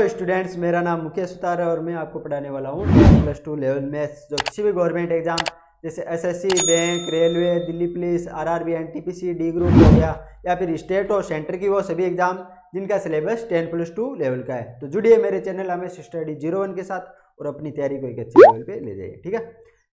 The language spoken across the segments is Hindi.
हेलो स्टूडेंट्स, मेरा नाम मुकेश सुतार है और मैं आपको पढ़ाने वाला हूँ 10+2 लेवल मैथ्स। जो किसी भी गवर्नमेंट एग्जाम जैसे SSC, bank, railway, Delhi police, RRB, NTPC, D group हो गया या फिर स्टेट और सेंटर की, वो सभी एग्जाम जिनका सिलेबस 10+2 लेवल का है। तो जुड़िए मेरे चैनल हमें स्टडी 01 के साथ और अपनी तैयारी को एक अच्छे लेवल पे ले जाइए। ठीक है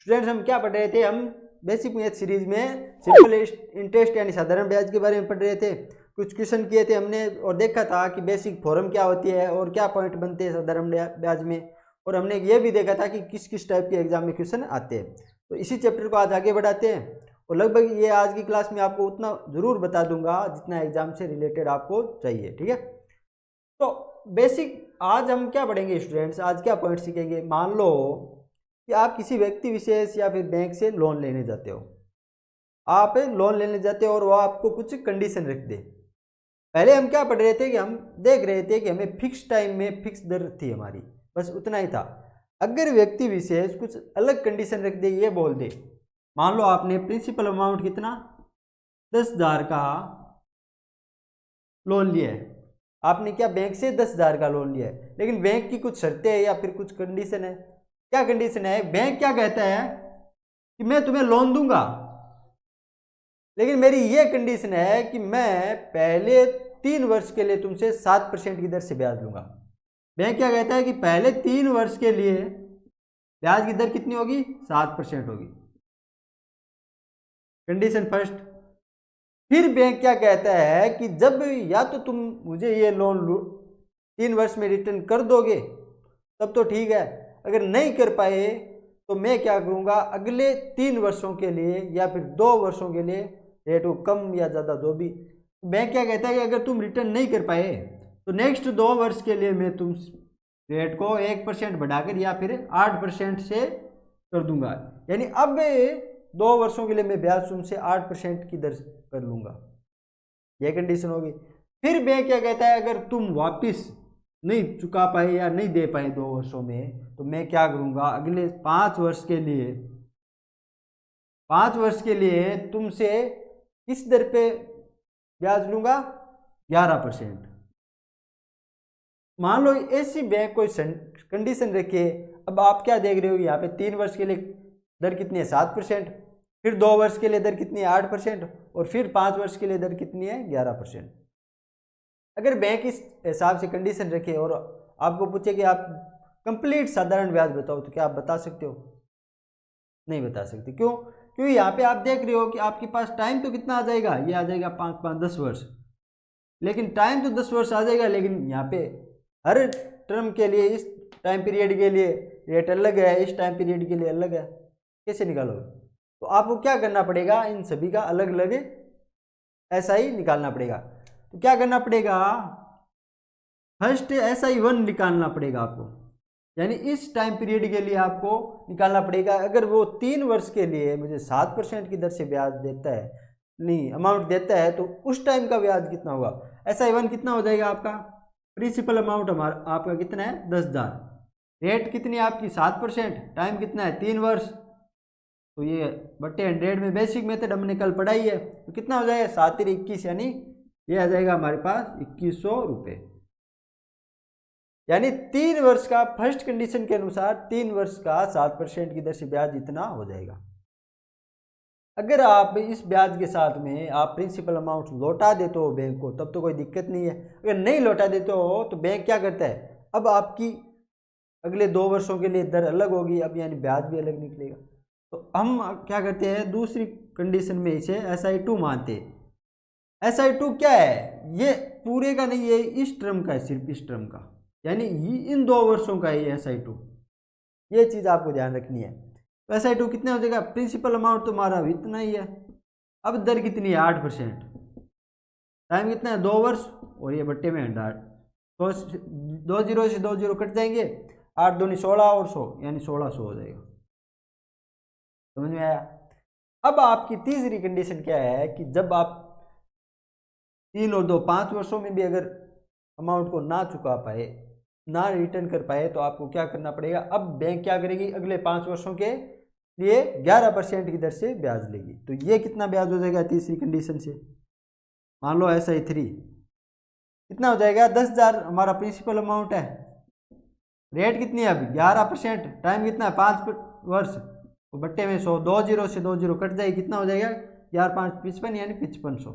स्टूडेंट्स, हम क्या पढ़ रहे थे? हम बेसिक मैथ सीरीज में सिंपल इंटरेस्ट यानी साधारण ब्याज के बारे में पढ़ रहे थे। कुछ क्वेश्चन किए थे हमने और देखा था कि बेसिक फॉर्म क्या होती है और क्या पॉइंट बनते हैं साधारण ब्याज में, और हमने ये भी देखा था कि किस किस टाइप के एग्जाम में क्वेश्चन आते हैं। तो इसी चैप्टर को आज आगे बढ़ाते हैं और लगभग ये आज की क्लास में आपको उतना ज़रूर बता दूंगा जितना एग्जाम से रिलेटेड आपको चाहिए। ठीक है, तो बेसिक आज हम क्या पढ़ेंगे स्टूडेंट्स? आज क्या पॉइंट सीखेंगे? मान लो कि आप किसी व्यक्ति विशेष या फिर बैंक से लोन लेने जाते हो। आप लोन लेने जाते हो और वो आपको कुछ कंडीशन रख दे। पहले हम क्या पढ़ रहे थे कि हम देख रहे थे कि हमें फिक्स टाइम में फिक्स दर थी हमारी, बस उतना ही था। अगर व्यक्ति विशेष कुछ अलग कंडीशन रख दे, ये बोल दे, मान लो आपने प्रिंसिपल अमाउंट कितना 10,000 का लोन लिया है। आपने क्या बैंक से 10,000 का लोन लिया है, लेकिन बैंक की कुछ शर्तें है या फिर कुछ कंडीशन है। क्या कंडीशन है? बैंक क्या कहता है कि मैं तुम्हें लोन दूंगा, लेकिन मेरी ये कंडीशन है कि मैं पहले 3 वर्ष के लिए तुमसे 7% की दर से ब्याज लूंगा। बैंक क्या कहता है कि पहले 3 वर्ष के लिए ब्याज की दर कितनी होगी? 7% होगी, कंडीशन फर्स्ट। फिर बैंक क्या कहता है कि जब या तो तुम मुझे ये लोन 3 वर्ष में रिटर्न कर दोगे तब तो ठीक है, अगर नहीं कर पाए तो मैं क्या करूंगा, अगले 3 वर्षों के लिए या फिर 2 वर्षों के लिए रेट को कम या ज़्यादा जो भी। बैंक क्या कहता है कि अगर तुम रिटर्न नहीं कर पाए तो नेक्स्ट 2 वर्ष के लिए मैं तुम रेट को 1% बढ़ाकर या फिर 8% से कर दूंगा। यानी अब 2 वर्षों के लिए मैं ब्याज तुमसे 8% की दर कर लूंगा। यह कंडीशन होगी। फिर बैंक क्या कहता है, अगर तुम वापस नहीं चुका पाए या नहीं दे पाए 2 वर्षों में, तो मैं क्या करूंगा, अगले 5 वर्ष के लिए तुमसे किस दर पे ब्याज लूंगा? 11%। मान लो ऐसी बैंक कोई कंडीशन रखे। अब आप क्या देख रहे हो, यहाँ पे 3 वर्ष के लिए दर कितनी है? 7%। फिर 2 वर्ष के लिए दर कितनी है? 8%। और फिर 5 वर्ष के लिए दर कितनी है? 11%। अगर बैंक इस हिसाब से कंडीशन रखे और आपको पूछे कि आप कंप्लीट साधारण ब्याज बताओ, तो क्या आप बता सकते हो? नहीं बता सकते। क्यों? क्योंकि यहाँ पे आप देख रहे हो कि आपके पास टाइम तो कितना आ जाएगा, ये आ जाएगा 5 10 वर्ष। लेकिन टाइम तो 10 वर्ष आ जाएगा, लेकिन यहाँ पे हर टर्म के लिए, इस टाइम पीरियड के लिए रेट अलग है, इस टाइम पीरियड के लिए अलग है। कैसे निकालोगे? तो आपको क्या करना पड़ेगा, इन सभी का अलग अलग ऐसा ही निकालना पड़ेगा। तो क्या करना पड़ेगा, फर्स्ट SI1 निकालना पड़ेगा आपको, यानी इस टाइम पीरियड के लिए आपको निकालना पड़ेगा। अगर वो 3 वर्ष के लिए मुझे 7% की दर से ब्याज देता है, नहीं अमाउंट देता है, तो उस टाइम का ब्याज कितना होगा? SI1 कितना हो जाएगा आपका? प्रिंसिपल अमाउंट हमारा आपका कितना है? 10,000। रेट कितनी है आपकी? 7%। टाइम कितना है? 3 वर्ष। तो ये बट्टे 100 में बेसिक मेथड हमने कल पढ़ाई है, तो कितना हो जाएगा? 7 21, यानी ये आ जाएगा हमारे पास 2100 रुपये। यानी 3 वर्ष का, फर्स्ट कंडीशन के अनुसार 3 वर्ष का 7% की दर से ब्याज इतना हो जाएगा। अगर आप इस ब्याज के साथ में आप प्रिंसिपल अमाउंट लौटा देते हो बैंक को, तब तो कोई दिक्कत नहीं है। अगर नहीं लौटा देते हो तो बैंक क्या करता है, अब आपकी अगले 2 वर्षों के लिए दर अलग होगी, अब यानी ब्याज भी अलग निकलेगा। तो हम क्या करते हैं, दूसरी कंडीशन में इसे SI2 मानते हैं। SI2 क्या है? ये पूरे का नहीं है, इस टर्म का है, सिर्फ इस टर्म का, यानी इन 2 वर्षों का है SI2। ये चीज़ आपको ध्यान रखनी है। तो SI2 कितना हो जाएगा? प्रिंसिपल अमाउंट तो हमारा इतना ही है, अब दर कितनी है? 8%। टाइम कितना है? 2 वर्ष। और ये बट्टे में 100, तो 2 0 से 2 0 कट जाएंगे, 8 दूनी 16 और 100, यानी 1600 हो जाएगा। समझ में आया? अब आपकी तीसरी कंडीशन क्या है कि जब आप 3 और 2 5 वर्षों में भी अगर अमाउंट को ना चुका पाए, ना रिटर्न कर पाए, तो आपको क्या करना पड़ेगा? अब बैंक क्या करेगी, अगले 5 वर्षों के लिए 11% की दर से ब्याज लेगी। तो ये कितना ब्याज हो जाएगा तीसरी कंडीशन से? मान लो SI3 कितना हो जाएगा? 10,000 हमारा प्रिंसिपल अमाउंट है, रेट कितनी है अभी 11%, टाइम कितना है 5 वर्ष, तो बट्टे में 100, 2 जीरो से 2 जीरो कट जाएगी, कितना हो जाएगा 4 5 55 यानी 5500।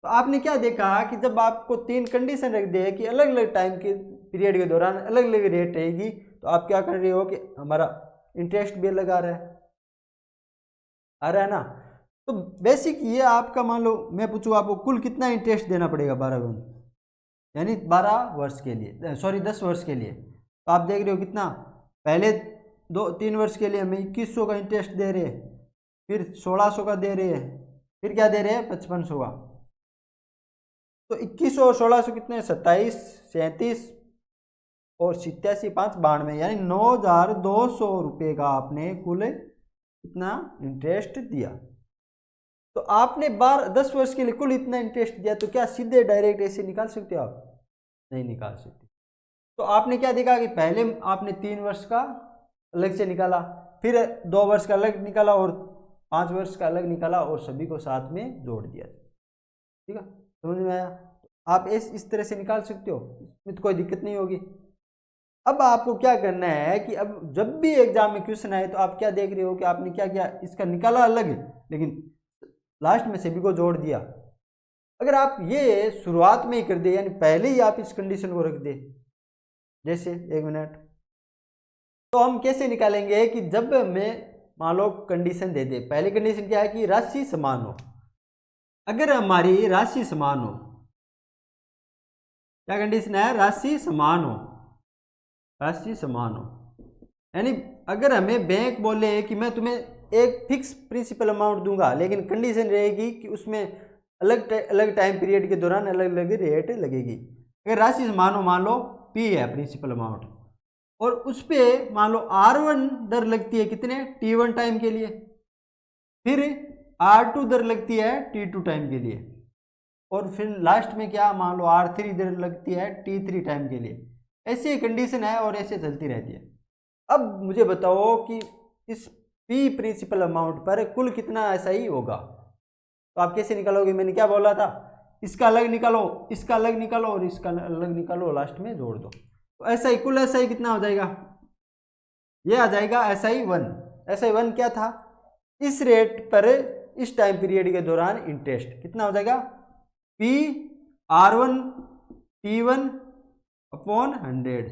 तो आपने क्या देखा कि जब आपको 3 कंडीशन रख दे कि अलग अलग टाइम के पीरियड के दौरान अलग अलग रेट रहेगी, तो आप क्या कर रहे हो कि हमारा इंटरेस्ट भी अलग आ रहा है ना। तो बेसिक ये आपका, मान लो मैं पूछूँ आपको कुल कितना इंटरेस्ट देना पड़ेगा 12 यानी 12 वर्ष के लिए, सॉरी 10 वर्ष के लिए। तो आप देख रहे हो कितना, पहले 3 वर्ष के लिए हमें 2100 का इंटरेस्ट दे रहे हैं, फिर 1600 का दे रहे हैं, फिर क्या दे रहे हैं 5500 का। तो 2100 और 1600 कितने, 27, 37 और 87, 5, 92 यानी 9200 रुपये का आपने कुल इतना इंटरेस्ट दिया। तो आपने 10 वर्ष के लिए कुल इतना इंटरेस्ट दिया, तो क्या सीधे डायरेक्ट ऐसे निकाल सकते हो आप? नहीं निकाल सकते। तो आपने क्या देखा कि पहले आपने 3 वर्ष का अलग से निकाला, फिर 2 वर्ष का अलग निकाला और 5 वर्ष का अलग निकाला और सभी को साथ में जोड़ दिया। ठीक है, समझ में आया? आप इस तरह से निकाल सकते हो, इसमें तो कोई दिक्कत नहीं होगी। अब आपको क्या करना है कि अब जब भी एग्जाम में क्वेश्चन आए तो आप क्या देख रहे हो कि आपने क्या किया, इसका निकाला अलग लेकिन लास्ट में सभी को जोड़ दिया। अगर आप ये शुरुआत में ही कर दे, यानी पहले ही आप इस कंडीशन को रख दे, जैसे 1 मिनट, तो हम कैसे निकालेंगे कि जब हमें मान लो कंडीशन दे दे, पहली कंडीशन क्या है कि राशि समान हो। अगर हमारी राशि समान हो, क्या कंडीशन है, राशि समान हो, राशि समान हो, यानी अगर हमें बैंक बोले कि मैं तुम्हें एक फिक्स प्रिंसिपल अमाउंट दूंगा, लेकिन कंडीशन रहेगी कि उसमें अलग अलग टाइम पीरियड के दौरान अलग अलग रेट लगेगी। अगर राशि समान हो, मान लो P है प्रिंसिपल अमाउंट, और उस पर मान लो R1 दर लगती है कितने, T1 टाइम के लिए, फिर R2 दर लगती है T2 टाइम के लिए, और फिर लास्ट में क्या, मान लो R3 दर लगती है T3 टाइम के लिए। ऐसी कंडीशन है और ऐसे चलती रहती है। अब मुझे बताओ कि इस P प्रिंसिपल अमाउंट पर कुल कितना SI होगा। तो आप कैसे निकालोगे, मैंने क्या बोला था, इसका अलग निकालो, इसका अलग निकालो और इसका अलग निकालो, लास्ट में जोड़ दो। तो SI कुल SI कितना हो जाएगा, ये आ जाएगा SI1। SI1 क्या था, इस रेट पर इस टाइम पीरियड के दौरान इंटरेस्ट कितना हो जाएगा, P R1 T1 अपॉन 100।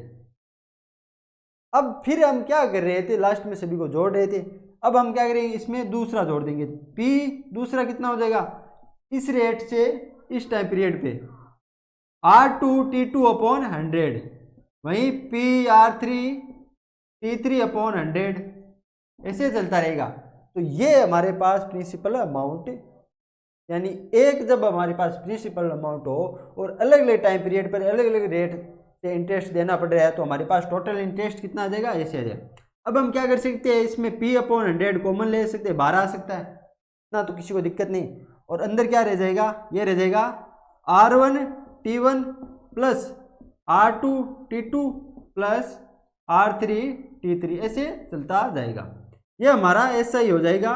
अब फिर हम क्या कर रहे थे, लास्ट में सभी को जोड़ रहे थे। अब हम क्या करेंगे, इसमें दूसरा जोड़ देंगे, P दूसरा कितना हो जाएगा, इस रेट से इस टाइम पीरियड पे R2 T2 अपॉन 100, वहीं P R3 T3 अपॉन 100, ऐसे चलता रहेगा। तो ये हमारे पास प्रिंसिपल अमाउंट, यानी एक जब हमारे पास प्रिंसिपल अमाउंट हो और अलग अलग टाइम पीरियड पर अलग अलग रेट से इंटरेस्ट देना पड़ रहा है, तो हमारे पास टोटल इंटरेस्ट कितना आ जाएगा, ऐसे आ जाएगा। अब हम क्या कर सकते हैं, इसमें P अपॉन 100 कॉमन ले सकते हैं, 12 आ सकता है ना, तो किसी को दिक्कत नहीं। और अंदर क्या रह जाएगा, ये रह जाएगा R1 T1 plus R2 T2 plus R3 T3, ऐसे चलता जाएगा। ये हमारा SI हो जाएगा,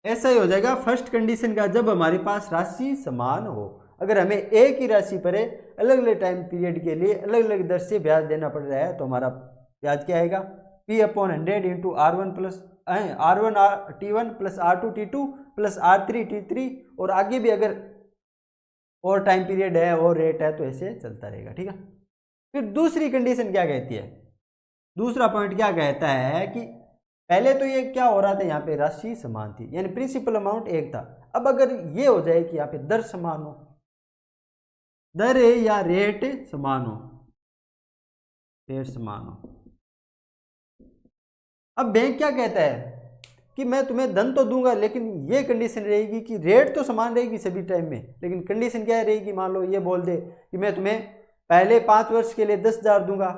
ऐसा ही हो जाएगा फर्स्ट कंडीशन का, जब हमारे पास राशि समान हो। अगर हमें एक ही राशि पर अलग अलग टाइम पीरियड के लिए अलग अलग दर से ब्याज देना पड़ रहा है, तो हमारा ब्याज क्या आएगा, P upon 100 into R1 plus R1 T1 plus R2 T2 plus R3 T3, और आगे भी अगर और टाइम पीरियड है और रेट है तो ऐसे चलता रहेगा। ठीक है, फिर दूसरी कंडीशन क्या कहती है, दूसरा पॉइंट क्या कहता है कि पहले तो ये क्या हो रहा था, यहाँ पे राशि समान थी, यानी प्रिंसिपल अमाउंट एक था। अब अगर ये हो जाए कि यहाँ पे दर समान हो, दर या रेट समान हो, रेट समान हो, अब बैंक क्या कहता है कि मैं तुम्हें धन तो दूंगा, लेकिन ये कंडीशन रहेगी कि रेट तो समान रहेगी सभी टाइम में, लेकिन कंडीशन क्या रहेगी, मान लो ये बोल दे कि मैं तुम्हें पहले 5 वर्ष के लिए 10,000 दूंगा,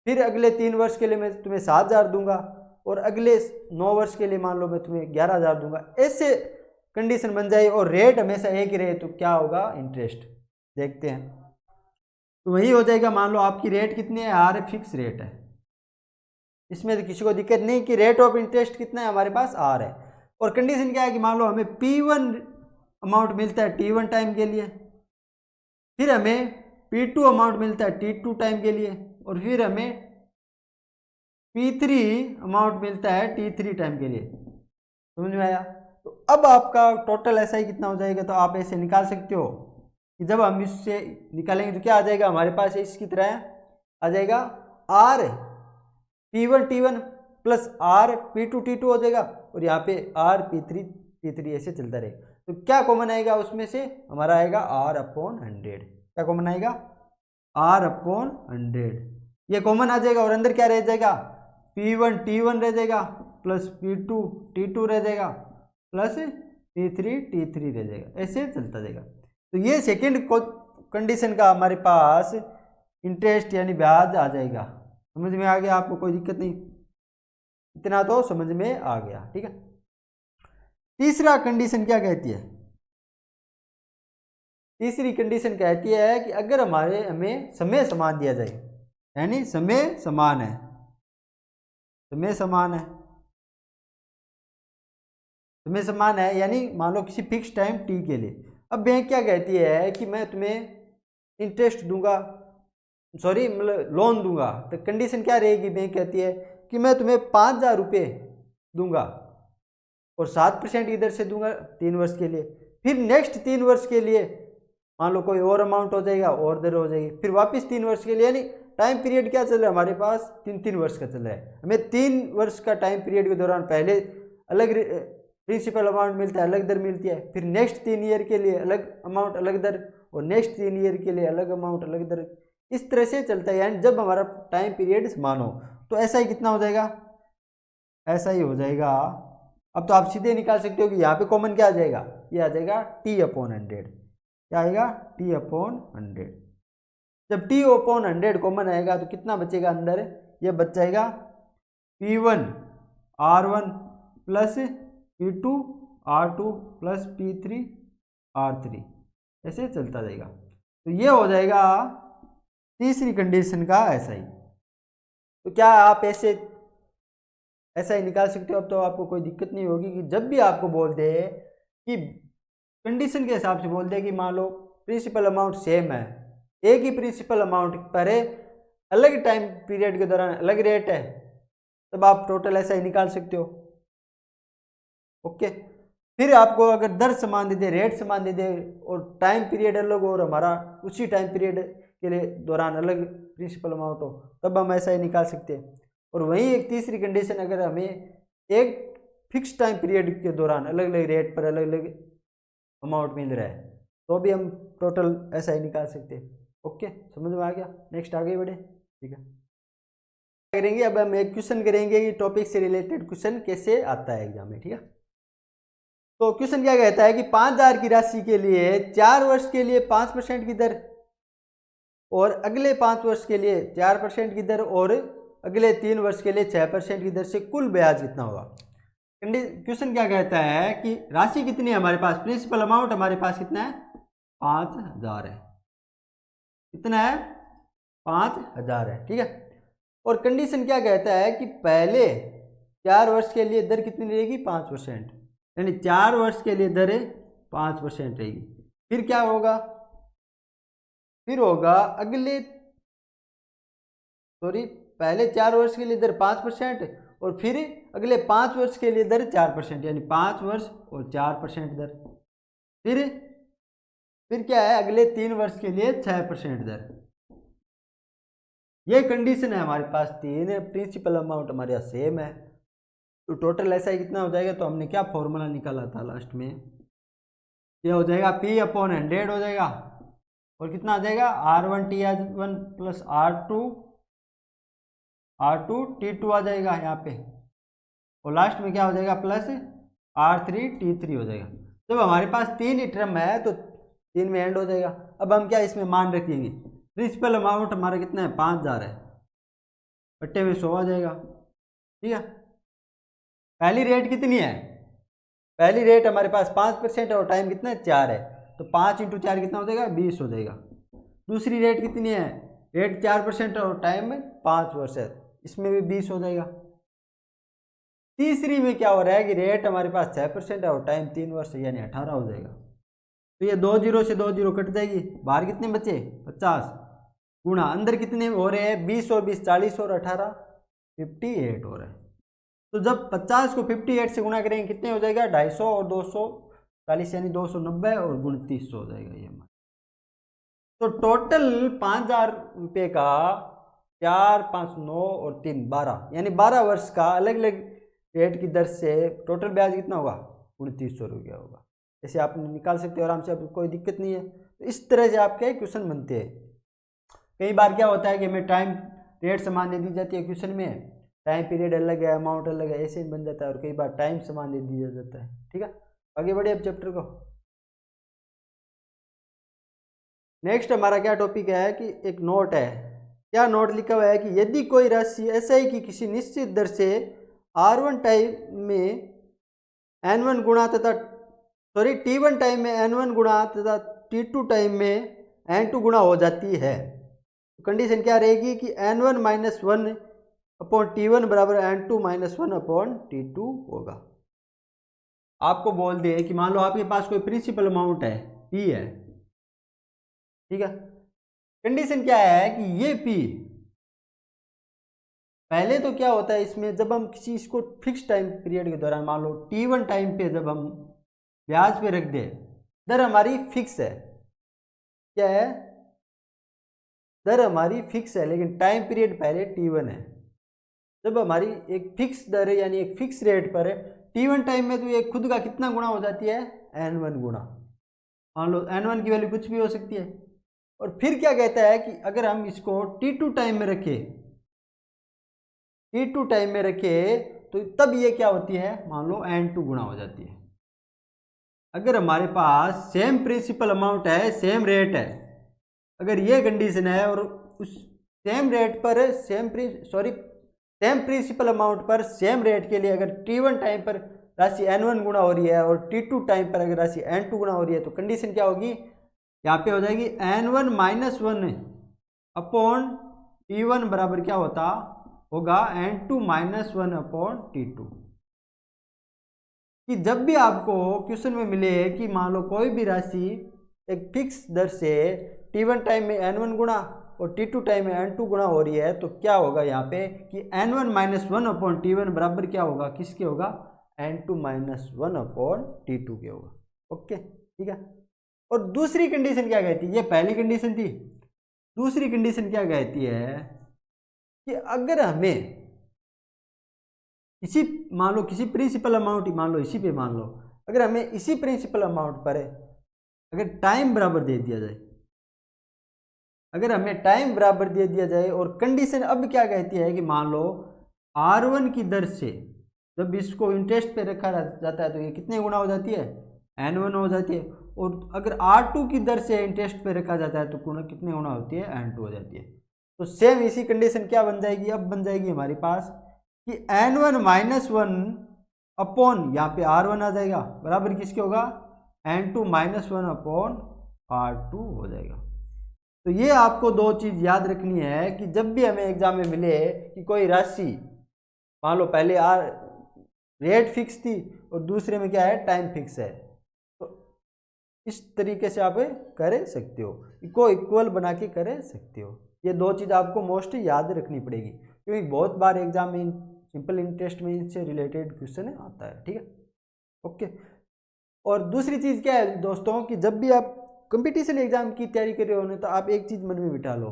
फिर अगले 3 वर्ष के लिए मैं तुम्हें 7,000 दूंगा, और अगले 9 वर्ष के लिए मान लो मैं तुम्हें 11,000 दूंगा। ऐसे कंडीशन बन जाए और रेट हमेशा एक ही रहे, तो क्या होगा, इंटरेस्ट। देखते हैं, तो वही हो जाएगा। मान लो आपकी रेट कितनी है, R फिक्स रेट है, इसमें तो किसी को दिक्कत नहीं कि रेट ऑफ इंटरेस्ट कितना है, हमारे पास R है। और कंडीशन क्या है कि मान लो हमें P1 अमाउंट मिलता है T1 टाइम के लिए, फिर हमें P2 अमाउंट मिलता है T2 टाइम के लिए, और फिर हमें P3 अमाउंट मिलता है T3 टाइम के लिए। समझ में आया? तो अब आपका टोटल SI कितना हो जाएगा, तो आप ऐसे निकाल सकते हो कि जब हम इससे निकालेंगे तो क्या आ जाएगा हमारे पास, इसकी तरह आ जाएगा R P1 T1 plus R P2 T2 हो जाएगा, और यहाँ पे R P3 T3 ऐसे चलता रहेगा। तो क्या कॉमन आएगा उसमें से, हमारा आएगा R/100। क्या कॉमन आएगा, R/100, ये कॉमन आ जाएगा, और अंदर क्या रह जाएगा, P1 T1 रह जाएगा, प्लस P2 T2 रह जाएगा, प्लस P3 T3 रह जाएगा, ऐसे चलता जाएगा। तो ये सेकेंड कंडीशन का हमारे पास इंटरेस्ट यानी ब्याज आ जाएगा। समझ में आ गया आपको, कोई दिक्कत नहीं, इतना तो समझ में आ गया, ठीक है। तीसरा कंडीशन क्या कहती है, तीसरी कंडीशन कहती है कि अगर हमें समय समान दिया जाए, यानी समय समान है, समय समान है, समय समान है यानी मान लो किसी फिक्स टाइम टी के लिए। अब बैंक क्या कहती है कि मैं तुम्हें इंटरेस्ट दूंगा, सॉरी मतलब लोन दूंगा, तो कंडीशन क्या रहेगी, बैंक कहती है कि मैं तुम्हें 5,000 रुपये दूंगा और 7% इधर से दूंगा 3 वर्ष के लिए, फिर नेक्स्ट 3 वर्ष के लिए मान लो कोई और अमाउंट हो जाएगा और दर हो जाएगी, फिर वापस 3 वर्ष के लिए, यानी टाइम पीरियड क्या चल रहा है हमारे पास, 3-3 वर्ष का चल रहा है। हमें 3 वर्ष का टाइम पीरियड के दौरान पहले अलग प्रिंसिपल अमाउंट मिलता है, अलग दर मिलती है, फिर नेक्स्ट 3 ईयर के लिए अलग अमाउंट अलग दर, और नेक्स्ट 3 ईयर के लिए अलग अमाउंट अलग दर, इस तरह से चलता है। यानी जब हमारा टाइम पीरियड समान हो तो ऐसा ही कितना हो जाएगा, ऐसा ही हो जाएगा। अब तो आप सीधे निकाल सकते हो कि यहाँ पे कॉमन क्या आ जाएगा, ये आ जाएगा T/100। क्या आएगा, T/100। जब T/100 कॉमन आएगा तो कितना बचेगा अंदर, ये बच जाएगा P1 R1 plus P2 R2 plus P3 R3, ऐसे चलता जाएगा। तो ये हो जाएगा तीसरी कंडीशन का SI। तो क्या आप ऐसा ही निकाल सकते हो, अब तो आपको कोई दिक्कत नहीं होगी कि जब भी आपको बोल दे कि कंडीशन के हिसाब से बोल दे कि मान लो प्रिंसिपल अमाउंट सेम है, एक ही प्रिंसिपल अमाउंट पर है, अलग टाइम पीरियड के दौरान अलग रेट है, तब आप टोटल ऐसा ही निकाल सकते हो। ओके, फिर आपको अगर दर समान दे दे, रेट समान दे दे, और टाइम पीरियड अलग हो और हमारा उसी टाइम पीरियड के लिए दौरान अलग प्रिंसिपल अमाउंट हो, तब हम ऐसा ही निकाल सकते हैं। और वहीं एक तीसरी कंडीशन, अगर हमें एक फिक्स टाइम पीरियड के दौरान अलग अलग रेट पर अलग अलग अमाउंट मिल रहा है, तो भी हम टोटल ऐसा ही निकाल सकते हैं। ओके, समझ में आ गया। नेक्स्ट आगे बढ़े, ठीक है। करेंगे अब हम एक क्वेश्चन करेंगे कि टॉपिक से रिलेटेड क्वेश्चन कैसे आता है एग्जाम में, ठीक है। तो क्वेश्चन क्या कहता है कि 5,000 की राशि के लिए 4 वर्ष के लिए 5% की दर, और अगले 5 वर्ष के लिए 4% की दर, और अगले 3 वर्ष के लिए 6% की दर से कुल ब्याज कितना होगा। क्वेश्चन क्या कहता है कि राशि कितनी है हमारे पास, प्रिंसिपल अमाउंट हमारे पास कितना है, 5,000 है। कितना है, 5,000 है, ठीक है। और कंडीशन क्या कहता है कि पहले 4 वर्ष के लिए दर कितनी रहेगी, 5%, यानी 4 वर्ष के लिए दर 5% रहेगी। फिर क्या होगा, फिर होगा अगले, सॉरी पहले 4 वर्ष के लिए दर 5%, और फिर अगले 5 वर्ष के लिए दर 4%, यानी 5 वर्ष और 4% दर। फिर क्या है, अगले 3 वर्ष के लिए 6% दर। ये कंडीशन है हमारे पास, 3 प्रिंसिपल अमाउंट हमारे यहाँ सेम है, तो टोटल ऐसा ही कितना हो जाएगा। तो हमने क्या फॉर्मूला निकाला था लास्ट में, ये हो जाएगा P/100 हो जाएगा, और कितना आ जाएगा, R1T1 प्लस R2T2 आ जाएगा यहाँ पे, और लास्ट में क्या हो जाएगा, प्लस R3T3 हो जाएगा। जब हमारे पास 3 ही टर्म है तो 3 में एंड हो जाएगा। अब हम क्या इसमें मान रखेंगे, प्रिंसिपल अमाउंट हमारा कितना है, 5,000 है, बट्टे में 100 आ जाएगा, ठीक है। पहली रेट कितनी है, पहली रेट हमारे पास 5% है, और टाइम कितना है, 4 है, तो 5 × 4 कितना हो जाएगा, 20 हो जाएगा। दूसरी रेट कितनी है, रेट 4% है और टाइम में 5 वर्ष है, इसमें भी 20 हो जाएगा। तीसरी में क्या हो रहा है कि रेट हमारे पास 6% है और टाइम 3 वर्ष है, यानी 18 हो जाएगा। तो ये 2 0 से 2 0 कट जाएगी, बाहर कितने बचे, 50, गुणा अंदर कितने हो रहे हैं 20 और 20 40 और 18 58 हो रहे हैं। तो जब 50 को 58 से गुणा करेंगे कितने हो जाएगा 250 और 240 यानी 290 और 2900 हो जाएगा ये हमारा। तो टोटल 5000 रुपये का 4 5 9 और 3 12 यानी 12 वर्ष का अलग अलग रेट की दर से टोटल ब्याज कितना होगा 2900 रुपया होगा। ऐसे आप निकाल सकते हो आराम से, आपको कोई दिक्कत नहीं है। तो इस तरह से आपके क्वेश्चन बनते हैं। कई बार क्या होता है कि हमें टाइम रेट समान दे दी जाती है क्वेश्चन में, टाइम पीरियड अलग है अमाउंट अलग है, ऐसे बन जाता है। और कई बार टाइम समान दे दिया जाता है। ठीक है, आगे बढ़े अब चैप्टर को। नेक्स्ट हमारा क्या टॉपिक है कि एक नोट है। क्या नोट लिखा हुआ है कि यदि कोई राशि SI की किसी निश्चित दर से R1 टाइम में N1 गुणा तथा T1 टाइम में N1 गुणा तथा T2 टाइम में N2 गुणा हो जाती है, तो कंडीशन क्या रहेगी कि N1 माइनस 1 अपॉन T1 बराबर N2 माइनस 1 अपॉन T2 होगा। आपको बोल दे कि मान लो आपके पास कोई प्रिंसिपल अमाउंट है P है, ठीक है। कंडीशन क्या है कि ये P पहले तो क्या होता है इसमें, जब हम किसी इसको फिक्स टाइम पीरियड के दौरान मान लो T1 टाइम पे जब हम ब्याज पे रख दे, दर हमारी फिक्स है। क्या है, दर हमारी फिक्स है, लेकिन टाइम पीरियड पहले T1 है। जब हमारी एक फिक्स दर है यानी एक फिक्स रेट पर है T1 टाइम में, तो ये खुद का कितना गुणा हो जाती है N1 गुणा। मान लो N1 की वैल्यू कुछ भी हो सकती है। और फिर क्या कहता है कि अगर हम इसको T2 टाइम में रखें, T2 टाइम में रखें तो तब ये क्या होती है, मान लो N2 गुणा हो जाती है। अगर हमारे पास सेम प्रिंसिपल अमाउंट है, सेम रेट है, अगर ये कंडीशन है और उस सेम रेट पर सेम प्रिंसिपल अमाउंट पर सेम रेट के लिए अगर T1 टाइम पर राशि N1 गुणा हो रही है और T2 टाइम पर अगर राशि N2 गुणा हो रही है, तो कंडीशन क्या होगी, यहाँ पे हो जाएगी N1 माइनस 1 अपॉन T1 बराबर क्या होगा N2 माइनस 1 अपॉन T2। कि जब भी आपको क्वेश्चन में मिले कि मान लो कोई भी राशि एक फिक्स दर से T1 टाइम में N1 गुणा और T2 टाइम में N2 गुणा हो रही है, तो क्या होगा यहाँ पे कि N1 माइनस 1 अपॉन T1 बराबर क्या होगा, किसके होगा, N2 माइनस 1 अपॉन T2 के होगा। ओके, ठीक है। और दूसरी कंडीशन क्या कहती है, ये पहली कंडीशन थी। दूसरी कंडीशन क्या कहती है कि अगर हमें इसी मान लो किसी प्रिंसिपल अमाउंट, मान लो इसी पे मान लो, अगर हमें इसी प्रिंसिपल अमाउंट पर अगर टाइम बराबर दे दिया जाए, अगर हमें टाइम बराबर दे दिया जाए और कंडीशन अब क्या कहती है कि मान लो R1 की दर से जब इसको इंटरेस्ट पे रखा जाता है तो ये कितने गुना हो जाती है, N1 हो जाती है। और अगर R2 की दर से इंटरेस्ट पे रखा जाता है तो कितने गुना होती है, N2 हो जाती है। तो सेम इसी कंडीशन क्या बन जाएगी, अब बन जाएगी हमारे पास कि N1 माइनस 1 अपॉन यहाँ पे R1 आ जाएगा बराबर किसके होगा, N2 माइनस 1 अपॉन R2 हो जाएगा। तो ये आपको दो चीज़ याद रखनी है कि जब भी हमें एग्जाम में मिले कि कोई राशि मान लो पहले रेट फिक्स थी और दूसरे में क्या है, टाइम फिक्स है, तो इस तरीके से आप कर सकते हो, इको इक्वल बना के कर सकते हो। ये दो चीज़ आपको मोस्ट याद रखनी पड़ेगी, क्योंकि बहुत बार एग्जाम में सिंपल इंटरेस्ट में इनसे रिलेटेड क्वेश्चन आता है। ठीक है, ओके। और दूसरी चीज़ क्या है दोस्तों कि जब भी आप कंपटीशन एग्जाम की तैयारी कर रहे हो ना, तो आप एक चीज़ मन में बिठा लो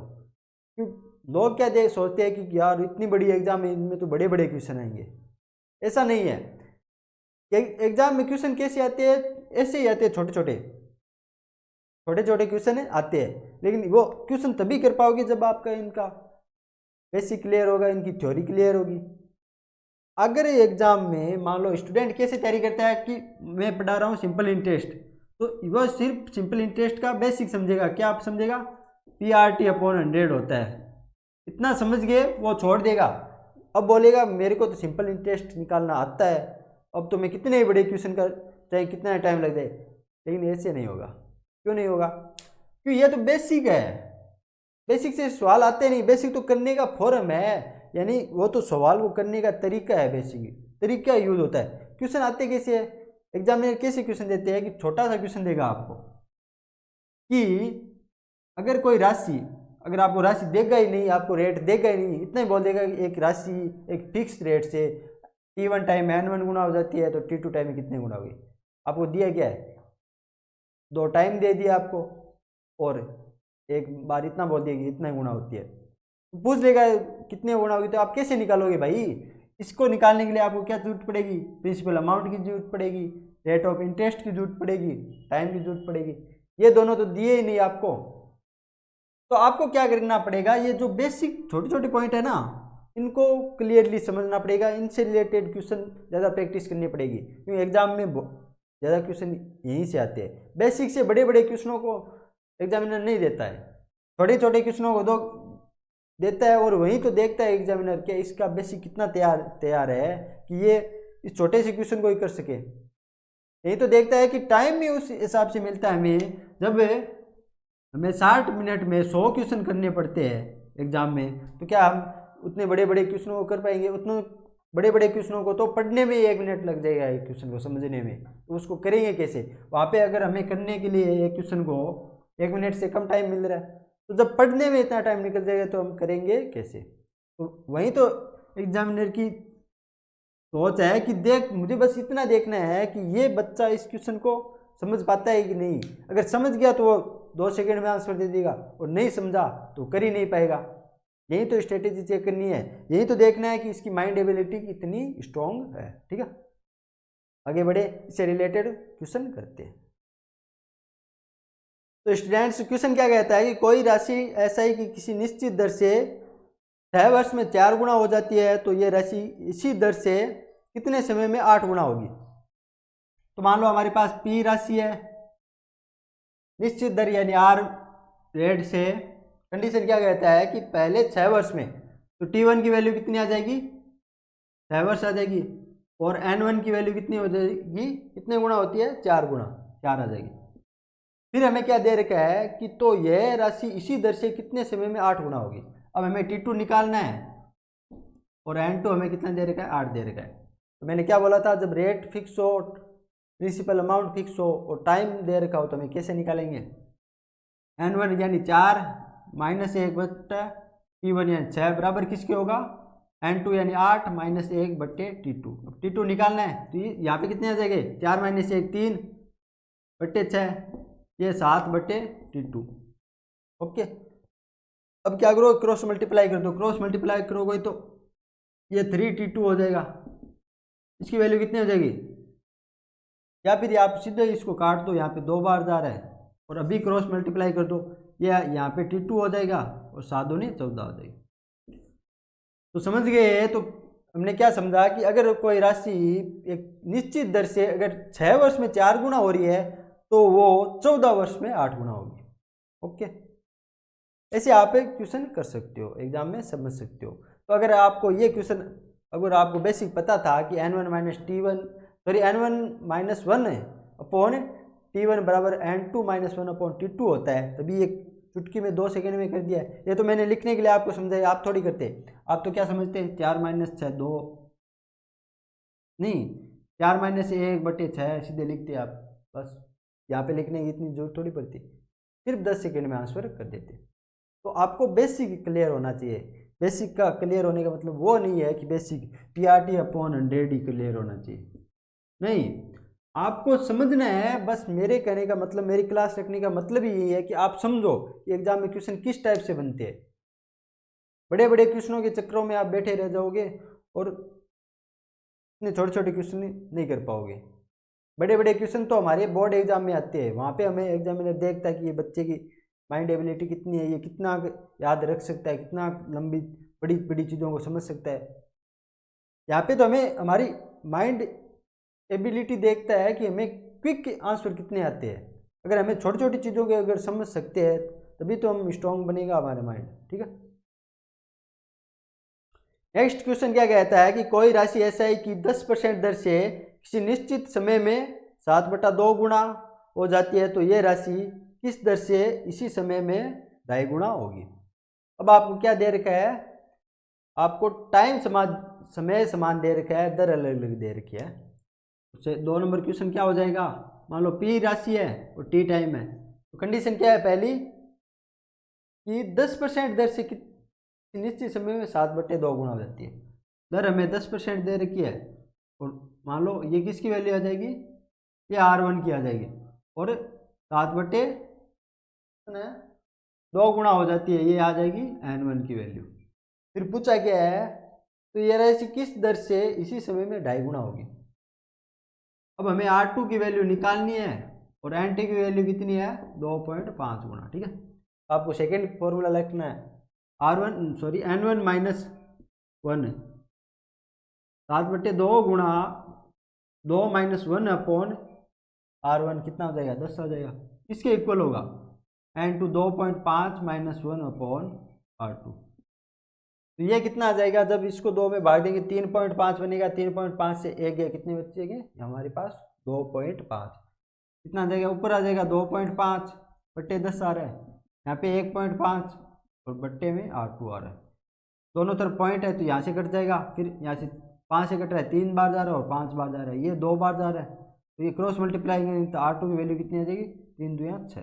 कि लोग क्या सोचते हैं कि यार इतनी बड़ी एग्जाम है, इनमें तो बड़े बड़े क्वेश्चन आएंगे। ऐसा नहीं है। एग्जाम में क्वेश्चन कैसे आते हैं, ऐसे ही आते हैं, छोटे छोटे क्वेश्चन आते हैं। लेकिन वो क्वेश्चन तभी कर पाओगे जब आपका इनका बेसिक क्लियर होगा, इनकी थ्योरी क्लियर होगी। अगर एग्जाम में मान लो स्टूडेंट कैसे तैयारी करता है कि मैं पढ़ा रहा हूँ सिंपल इंटरेस्ट, तो वह सिर्फ सिंपल इंटरेस्ट का बेसिक समझेगा। क्या आप समझेगा, PRT अपॉन 100 होता है, इतना समझ गए वो छोड़ देगा। अब बोलेगा मेरे को तो सिंपल इंटरेस्ट निकालना आता है, अब तो मैं कितने बड़े क्वेश्चन का चाहे कितना टाइम लग जाए। लेकिन ऐसे नहीं होगा। क्यों नहीं होगा, क्योंकि ये तो बेसिक है, बेसिक से सवाल आते नहीं। बेसिक तो करने का फॉर्म है, यानी वो तो सवाल को करने का तरीका है, बेसिक तरीका यूज होता है। क्वेश्चन आते कैसे है, एग्जामिनर कैसे क्वेश्चन देते हैं कि छोटा सा क्वेश्चन देगा आपको कि अगर कोई राशि अगर आपको राशि देगा ही नहीं, आपको रेट देगा ही नहीं, इतना ही बोल देगा कि एक राशि एक फिक्स रेट से T1 टाइम में N1 गुना हो जाती है तो T2 टाइम में कितने गुना होगी। आपको दिया क्या है, 2 टाइम दे दिया आपको और एक बार इतना बोल दिया कि इतना गुना होती है। पूछ लेगा कितने गुना होगी, तो आप कैसे निकालोगे भाई। इसको निकालने के लिए आपको क्या जरूरत पड़ेगी, प्रिंसिपल अमाउंट की जरूरत पड़ेगी, रेट ऑफ इंटरेस्ट की जरूरत पड़ेगी, टाइम की जरूरत पड़ेगी। ये दोनों तो दिए ही नहीं आपको। तो आपको क्या करना पड़ेगा, ये जो बेसिक छोटे छोटे पॉइंट है ना, इनको क्लियरली समझना पड़ेगा। इनसे रिलेटेड क्वेश्चन ज़्यादा प्रैक्टिस करनी पड़ेगी, क्योंकि एग्जाम में ज़्यादा क्वेश्चन यहीं से आते हैं। बेसिक से बड़े बड़े क्वेश्चनों को एग्जामिनर नहीं देता है, छोटे छोटे क्वेश्चनों को देता है, और वहीं तो देखता है एग्जामिनर कि इसका बेसिक कितना तैयार है कि ये इस छोटे से क्वेश्चन को ही कर सके। यही तो देखता है कि टाइम भी उस हिसाब से मिलता है हमें। जब हमें 60 मिनट में 100 क्वेश्चन करने पड़ते हैं एग्जाम में, तो क्या हम उतने बड़े बड़े क्वेश्चनों को कर पाएंगे। उतने बड़े बड़े क्वेश्चनों को तो पढ़ने में ही 1 मिनट लग जाएगा, एक क्वेश्चन को समझने में, तो उसको करेंगे कैसे। वहाँ पे अगर हमें करने के लिए एक क्वेश्चन को 1 मिनट से कम टाइम मिल रहा है, तो जब पढ़ने में इतना टाइम निकल जाएगा तो हम करेंगे कैसे। तो वहीं तो एग्जामिनर की सोच है कि देख, मुझे बस इतना देखना है कि ये बच्चा इस क्वेश्चन को समझ पाता है कि नहीं। अगर समझ गया तो वो 2 सेकंड में आंसर दे देगा, और नहीं समझा तो कर ही नहीं पाएगा। यही तो स्ट्रेटेजी चेक करनी है, यही तो देखना है कि इसकी माइंड एबिलिटी कितनी स्ट्रॉन्ग है। ठीक है, आगे बढ़े, इससे रिलेटेड क्वेश्चन करते हैं। तो स्टूडेंट्स, क्वेश्चन क्या कहता है कि कोई राशि ऐसा ही कि किसी निश्चित दर से 6 वर्ष में 4 गुना हो जाती है, तो ये राशि इसी दर से कितने समय में 8 गुना होगी। तो मान लो हमारे पास P राशि है, निश्चित दर यानी R रेट से। कंडीशन क्या कहता है कि पहले 6 वर्ष में, तो T1 की वैल्यू कितनी आ जाएगी, 6 वर्ष आ जाएगी, और N1 की वैल्यू कितनी हो जाएगी, कितने गुना होती है, 4 गुना, 4 आ जाएगी। फिर हमें क्या दे रखा है कि तो यह राशि इसी दर से कितने समय में 8 गुना होगी। अब हमें T2 निकालना है, और N2 हमें कितना दे रखा है, 8 दे रखा है। तो मैंने क्या बोला था, जब रेट फिक्स हो, प्रिंसिपल अमाउंट फिक्स हो और टाइम दे रखा हो, तो हमें कैसे निकालेंगे। N1 यानी 4 माइनस 1 बट्टा T1 यानी 6 बराबर किसके होगा, N2 यानी 8 माइनस 1 बट्टे T2। अब T2 निकालना है, तो यहाँ पे कितने आ जाएंगे, 4 माइनस 1 3 बट्टे 6, ये 7 बट्टे T2। ओके, अब क्या करो, क्रॉस मल्टीप्लाई कर दो। क्रॉस मल्टीप्लाई करोगे तो ये 3T2 हो जाएगा, इसकी वैल्यू कितनी हो जाएगी, या फिर आप सीधे इसको काट दो, यहाँ पे 2 बार जा रहा है, और अभी क्रॉस मल्टीप्लाई कर दो, ये यहाँ पे T2 हो जाएगा, और 7 दूनी 14 हो जाएगी। तो समझ गए। तो हमने क्या समझा कि अगर कोई राशि एक निश्चित दर से अगर 6 वर्ष में 4 गुना हो रही है, तो वो 14 वर्ष में 8 गुना होगी। ओके, ऐसे आप एक क्वेश्चन कर सकते हो, एग्जाम में समझ सकते हो। तो अगर आपको ये क्वेश्चन, अगर आपको बेसिक पता था कि N1 minus T1 sorry N1 minus 1 upon T1 बराबर N2 माइनस 1 अपॉन T2 होता है, तभी एक चुटकी में 2 सेकंड में कर दिया है। ये तो मैंने लिखने के लिए आपको समझाया, आप थोड़ी करते। आप तो क्या समझते हैं, 4 माइनस 6 2 नहीं, 4 माइनस 1 बटे 6 सीधे लिखते आप, बस यहाँ पे लिखने की इतनी जरूरत थोड़ी पड़ती, सिर्फ 10 सेकेंड में आंसर कर देते। तो आपको बेसिक क्लियर होना चाहिए। बेसिक का क्लियर होने का मतलब वो नहीं है कि बेसिक PRT अपॉन 100 ही क्लियर होना चाहिए, नहीं, आपको समझना है। बस मेरे कहने का मतलब, मेरी क्लास रखने का मतलब ही यही है कि आप समझो कि एग्जाम में क्वेश्चन किस टाइप से बनते हैं। बड़े बड़े क्वेश्चनों के चक्करों में आप बैठे रह जाओगे और इतने छोटे छोटे क्वेश्चन नहीं कर पाओगे। बड़े बड़े क्वेश्चन तो हमारे बोर्ड एग्जाम में आते हैं, वहाँ पे हमें एग्जामिनर देखता है कि ये बच्चे की माइंड एबिलिटी कितनी है, ये कितना याद रख सकता है, कितना लंबी बड़ी बड़ी चीज़ों को समझ सकता है। यहाँ पे तो हमें हमारी माइंड एबिलिटी देखता है कि हमें क्विक आंसर कितने आते हैं। अगर हमें छोटी छोटी चीज़ों को अगर समझ सकते हैं, तभी तो हम स्ट्रॉन्ग बनेगा हमारा माइंड। ठीक है, नेक्स्ट क्वेश्चन क्या कहता है कि कोई राशि ऐसा है कि 10% दर से किसी निश्चित समय में 7/2 गुना हो जाती है, तो ये राशि किस दर से इसी समय में 2.5 गुना होगी। अब आपको क्या दे रखा है, आपको टाइम समय समान दे रखा है, दर अलग अलग दे रखी है। उससे 2 नंबर क्वेश्चन क्या हो जाएगा, मान लो P राशि है और T टाइम है, तो कंडीशन क्या है, पहली कि 10% दर से निश्चित समय में 7/2 गुना हो जाती है। दर हमें 10% दे रखी है और मान लो ये किसकी वैल्यू आ जाएगी, ये R1 की आ जाएगी और 7/2 गुना हो जाती है, ये आ जाएगी N1 की वैल्यू। फिर पूछा क्या है, तो ये राशि किस दर से इसी समय में 2.5 गुना होगी। अब हमें R2 की वैल्यू निकालनी है और N2 की वैल्यू कितनी है, 2.5 गुना। ठीक है, आपको सेकेंड फॉर्मूला लिखना है N1 माइनस 1 7/2 गुणा 2 माइनस 1 अपॉन R1 कितना हो जाएगा, 10 आ जाएगा। किसके इक्वल होगा, N2 2.5 माइनस 1 अपॉन R2। तो ये कितना आ जाएगा, जब इसको 2 में भाग देंगे 3.5 बनेगा, 3.5 से 1 गया, कितने बचेंगे हमारे पास 2.5। कितना आ जाएगा, ऊपर आ जाएगा 2.5/10 आ रहा है, यहाँ पे 1.5 और बट्टे में R2 आ रहा है। दोनों तरफ पॉइंट है तो यहाँ से कट जाएगा, फिर यहाँ से 5 से कट रहा है, 3 बार जा रहा है और 5 बार जा रहा है, ये 2 बार जा रहा है, तो ये क्रॉस मल्टीप्लाई करेंगे तो R2 की वैल्यू कितनी आ जाएगी, 3 दूनी 6,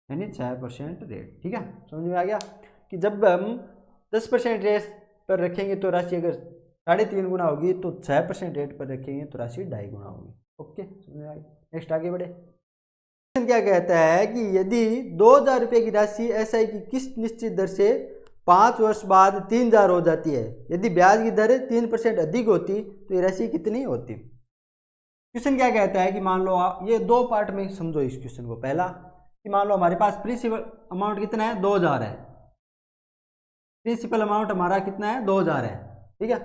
यानी 6% रेट। ठीक है, समझ में आ गया कि जब हम 10% रेट पर रखेंगे तो राशि अगर 3.5 गुना होगी, तो 6% रेट पर रखेंगे तो राशि 2.5 गुना होगी। ओके, समझ में आ गया। नेक्स्ट आगे बढ़े। क्या कहता है कि यदि 2,000 रुपये की राशि SI की किस्त निश्चित दर से 5 वर्ष बाद 3,000 हो जाती है, यदि ब्याज की दर 3% अधिक होती तो ये राशि कितनी होती। क्वेश्चन क्या कहता है कि मान लो ये 2 पार्ट में समझो इस क्वेश्चन को। पहला कि मान लो हमारे पास प्रिंसिपल अमाउंट कितना है, 2,000 है। प्रिंसिपल अमाउंट हमारा कितना है, 2,000 है। ठीक है,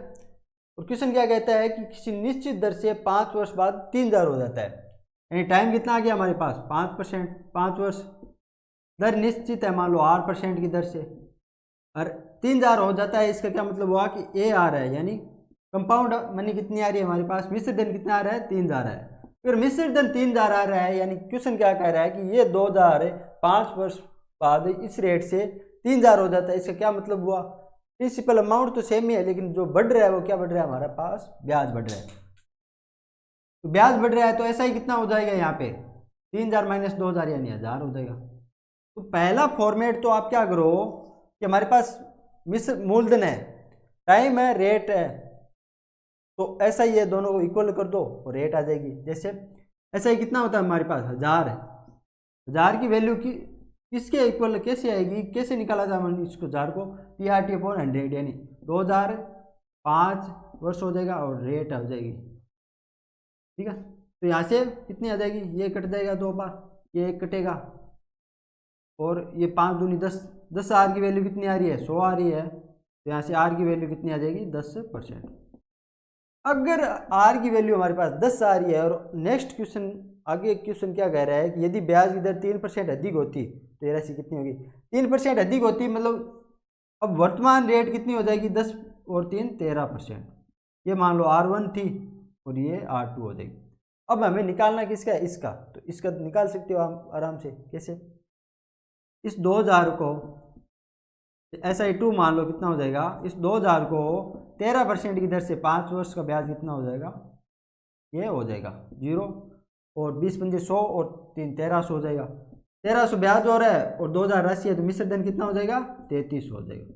और क्वेश्चन क्या कहता है कि किसी निश्चित दर से 5 वर्ष बाद 3,000 हो जाता है, यानी टाइम कितना आ गया हमारे पास 5%, 5 वर्ष। दर निश्चित है मान लो R% की दर से, और 3,000 हो जाता है, इसका क्या मतलब हुआ कि A आ रहा है, यानी कंपाउंड मनी कितनी आ रही है हमारे पास, मिश्र धन कितना आ रहा है, 3,000 है। फिर मिश्र धन 3,000 आ रहा है, यानी क्वेश्चन क्या कह रहा है कि ये 2,000 5 वर्ष बाद इस रेट से 3,000 हो जाता है। इसका क्या मतलब हुआ, प्रिंसिपल अमाउंट तो सेम ही है, लेकिन जो बढ़ रहा है वो क्या बढ़ रहा है, हमारे पास ब्याज बढ़ रहा है। तो ब्याज बढ़ रहा है तो ऐसा ही कितना हो जाएगा, यहाँ पे 3,000 माइनस 2,000 यानी 1,000 हो जाएगा। तो पहला फॉर्मेट तो आप क्या करो कि हमारे पास मिश्र मूलधन है, टाइम है, रेट है, तो ऐसा ही है, दोनों को इक्वल कर दो और रेट आ जाएगी। जैसे ऐसा ही कितना होता है हमारे पास 1,000 है, 1,000 की वैल्यू की किसके इक्वल कैसे आएगी, कैसे निकाला जाए इसको 1,000 को, TRT/100, यानी 2,000 5 वर्ष हो जाएगा और रेट आ जाएगी। ठीक है, तो यहाँ से कितनी आ जाएगी, ये कट जाएगा 2 बार, ये एक कटेगा और ये 5 दूनी 10, 10 R की वैल्यू कितनी आ रही है, 100 आ रही है, तो यहाँ से R की वैल्यू कितनी आ जाएगी, 10%। अगर R की वैल्यू हमारे पास 10 आ रही है और नेक्स्ट क्वेश्चन आगे क्वेश्चन क्या कह रहा है कि यदि ब्याज की दर 3% अधिक होती तो ये राशि कितनी होगी। 3% अधिक होती मतलब अब वर्तमान रेट कितनी हो जाएगी, 10 और 3 13%। ये मान लो R1 थी और ये R2 हो जाएगी। अब हमें निकालना किसका है, इसका, तो इसका निकाल सकते हो आप आराम से। कैसे, इस 2,000 को SI2 मान लो कितना हो जाएगा, इस 2,000 को 13% की दर से 5 वर्ष का ब्याज कितना हो जाएगा, ये हो जाएगा 0 और 20×5 100 और 3 1300 हो जाएगा। 1300 ब्याज हो रहा है और 2,000 राशि है, तो मिश्र धन कितना हो जाएगा, 3300 हो जाएगा।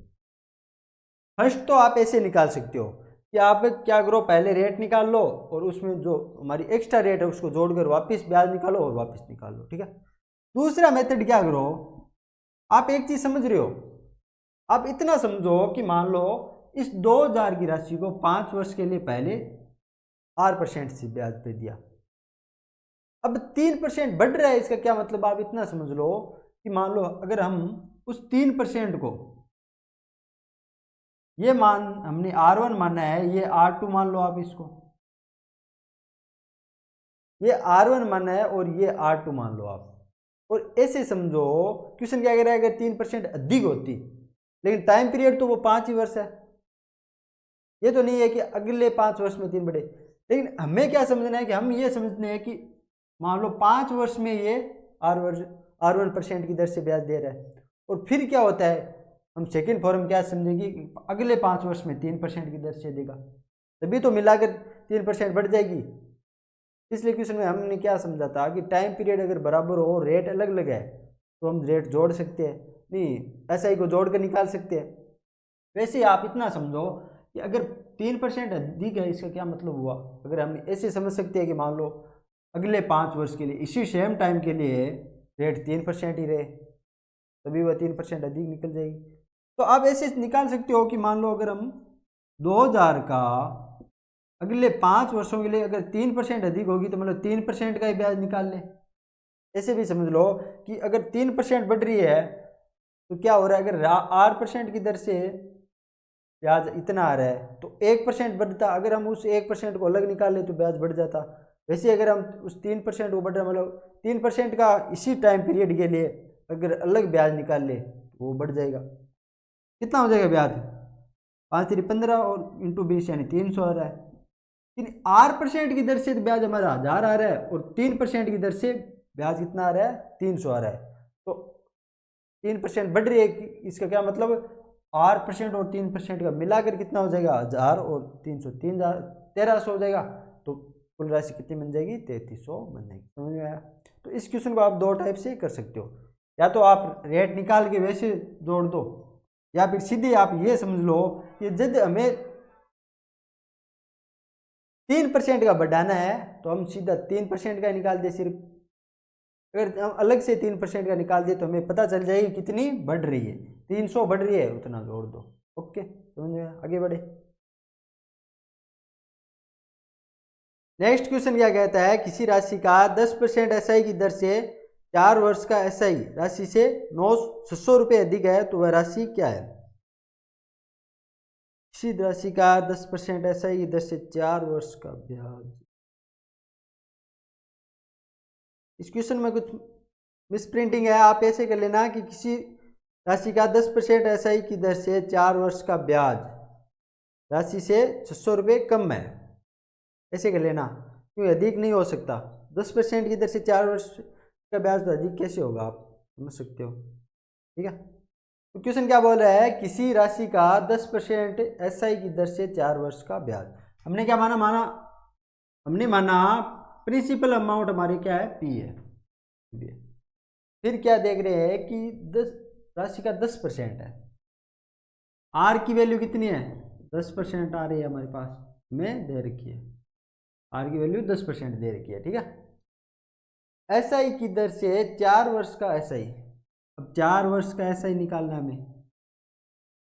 फर्स्ट तो आप ऐसे निकाल सकते हो कि आप क्या करो, पहले रेट निकाल लो और उसमें जो हमारी एक्स्ट्रा रेट है उसको जोड़कर वापस ब्याज निकालो और वापस निकाल लो। ठीक है, दूसरा मेथड क्या करो, आप एक चीज समझ रहे हो, आप इतना समझो कि मान लो इस 2,000 की राशि को 5 वर्ष के लिए पहले R% से ब्याज पे दिया, अब 3% बढ़ रहा है, इसका क्या मतलब आप इतना समझ लो कि मान लो अगर हम उस 3% को, ये मान हमने R1 माना है, ये R2 मान लो आप इसको, ये R1 माना है और ये R2 मान लो आप, और ऐसे समझो क्वेश्चन क्या कह रहा है, अगर 3% अधिक होती, लेकिन टाइम पीरियड तो वो 5 ही वर्ष है, ये तो नहीं है कि अगले 5 वर्ष में 3 बढ़े। लेकिन हमें क्या समझना है कि हम ये समझते हैं कि मान लो 5 वर्ष में ये R1% की दर से ब्याज दे रहा है, और फिर क्या होता है, हम सेकेंड फॉर्म क्या समझेंगे कि अगले 5 वर्ष में 3% की दर से देगा, तभी तो मिलाकर 3% बढ़ जाएगी। इसलिए क्वेश्चन में हमने क्या समझा था कि टाइम पीरियड अगर बराबर हो, रेट अलग अलग है, तो हम रेट जोड़ सकते हैं, नहीं SI को जोड़ कर निकाल सकते हैं। वैसे आप इतना समझो कि अगर 3% अधिक है, इसका क्या मतलब हुआ, अगर हम ऐसे समझ सकते हैं कि मान लो अगले 5 वर्ष के लिए इसी सेम टाइम के लिए रेट 3% ही रहे, तभी वह 3% अधिक निकल जाएगी। तो आप ऐसे निकाल सकते हो कि मान लो अगर हम 2000 का अगले 5 वर्षों के लिए अगर 3% अधिक होगी तो मतलब 3% का ही ब्याज निकाल लें। ऐसे भी समझ लो कि अगर 3% बढ़ रही है तो क्या हो रहा है, अगर 8% की दर से ब्याज इतना आ रहा है तो 1% बढ़ता, अगर हम उस 1% को अलग निकाल ले तो ब्याज बढ़ जाता। वैसे अगर हम उस 3% को बढ़ रहा मतलब 3% का इसी टाइम पीरियड के लिए अगर अलग ब्याज निकाल ले तो वो बढ़ जाएगा। कितना हो जाएगा ब्याज, 5 3 15 और इंटू 20 यानी 300 आ रहा है। लेकिन 8% की दर से ब्याज हमारा 1000 आ रहा है और 3% की दर से ब्याज कितना आ रहा है, 300 आ रहा है। तो 3% बढ़ रही है, इसका क्या मतलब 8% और 3% का मिलाकर कितना हो जाएगा, 1000 और 300 1300 हो जाएगा। तो कुल राशि कितनी बन जाएगी, 3300 बन जाएगी। समझ में आया। तो इस क्वेश्चन को आप दो टाइप से कर सकते हो, या तो आप रेट निकाल के वैसे जोड़ दो, या फिर सीधे आप ये समझ लो कि जब हमें 3% का बढ़ाना है तो हम सीधा 3% का निकाल दे सिर्फ। अगर हम अलग से 3% का निकाल दे तो हमें पता चल जाएगी कितनी बढ़ रही है, 300 बढ़ रही है उतना जोड़ दो। ओके समझ में, आगे बढ़े। नेक्स्ट क्वेश्चन क्या कहता है, किसी राशि का 10% SI की दर से 4 वर्ष का SI राशि से 900 रुपये अधिक है तो वह राशि क्या है। किसी राशि का 10% SI की दर से 4 वर्ष का ब्याज। इस क्वेश्चन में कुछ मिस प्रिंटिंग है, आप ऐसे कर लेना कि किसी राशि का 10% SI की दर से 4 वर्ष का ब्याज राशि से 600 रुपये कम है, ऐसे कर लेना, क्योंकि अधिक नहीं हो सकता। 10% की दर से 4 वर्ष का ब्याज तो अधिक कैसे होगा, आप समझ सकते हो। ठीक है, तो क्वेश्चन क्या बोल रहा है, किसी राशि का 10% SI की दर से 4 वर्ष का ब्याज। हमने क्या माना हमने माना प्रिंसिपल अमाउंट हमारी क्या है, P है। फिर क्या देख रहे हैं कि 10 राशि का 10% है, R की वैल्यू कितनी है, 10% आ रही है हमारे पास में दे रखी है, R की वैल्यू 10% दे रखी है। ठीक है, SI की दर से 4 वर्ष का SI, अब 4 वर्ष का SI निकालना हमें,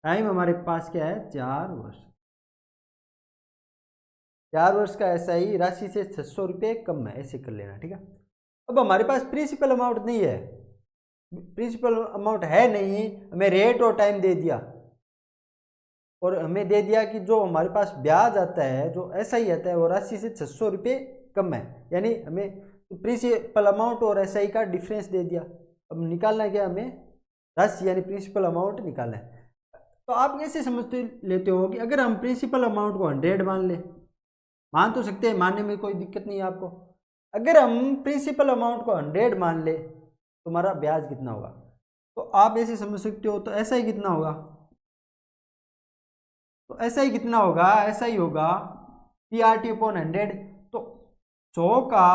टाइम हमारे पास क्या है, 4 वर्ष। 4 वर्ष का SI राशि से 600 रुपये कम है, ऐसे कर लेना। ठीक है, अब हमारे पास प्रिंसिपल अमाउंट नहीं है, प्रिंसिपल अमाउंट है नहीं, हमें रेट और टाइम दे दिया, और हमें दे दिया कि जो हमारे पास ब्याज आता है, जो SI आता है वो राशि से 600 रुपये कम है, यानी हमें प्रिंसिपल अमाउंट और SI का डिफरेंस दे दिया। अब निकालना क्या, हमें राशि यानी प्रिंसिपल अमाउंट निकालना है। तो आप कैसे समझते लेते हो कि अगर हम प्रिंसिपल अमाउंट को 100 मान ले, मान तो सकते हैं, मानने में कोई दिक्कत नहीं है आपको। अगर हम प्रिंसिपल अमाउंट को 100 मान ले तो हमारा ब्याज कितना होगा, तो आप ऐसे समझ सकते हो। तो SI कितना होगा, तो SI कितना होगा, SI होगा PRT/100। तो 100 का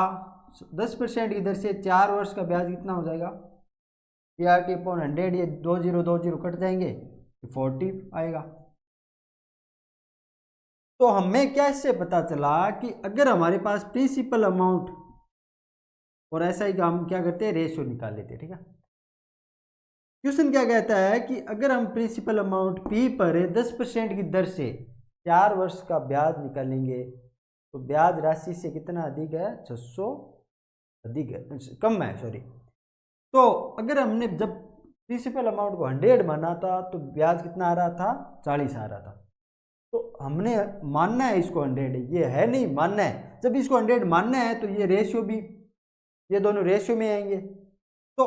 10% की दर से 4 वर्ष का ब्याज कितना हो जाएगा, PRT/100, ये 20 कट जाएंगे, 40 आएगा। तो हमें क्या इससे पता चला कि अगर हमारे पास प्रिंसिपल अमाउंट और SI का हम क्या करते हैं, रेशियो निकाल लेते हैं। ठीक है, क्वेश्चन क्या कहता है कि अगर हम प्रिंसिपल अमाउंट P पर 10% की दर से 4 वर्ष का ब्याज निकालेंगे तो ब्याज राशि से कितना अधिक है, 600 अधिक है, कम है सॉरी। तो अगर हमने जब प्रिंसिपल अमाउंट को 100 माना था तो ब्याज कितना आ रहा था, 40 आ रहा था। तो हमने मानना है इसको 100, ये है नहीं मानना है। जब इसको 100 मानना है तो ये रेशियो भी, ये दोनों रेशियो में आएंगे। तो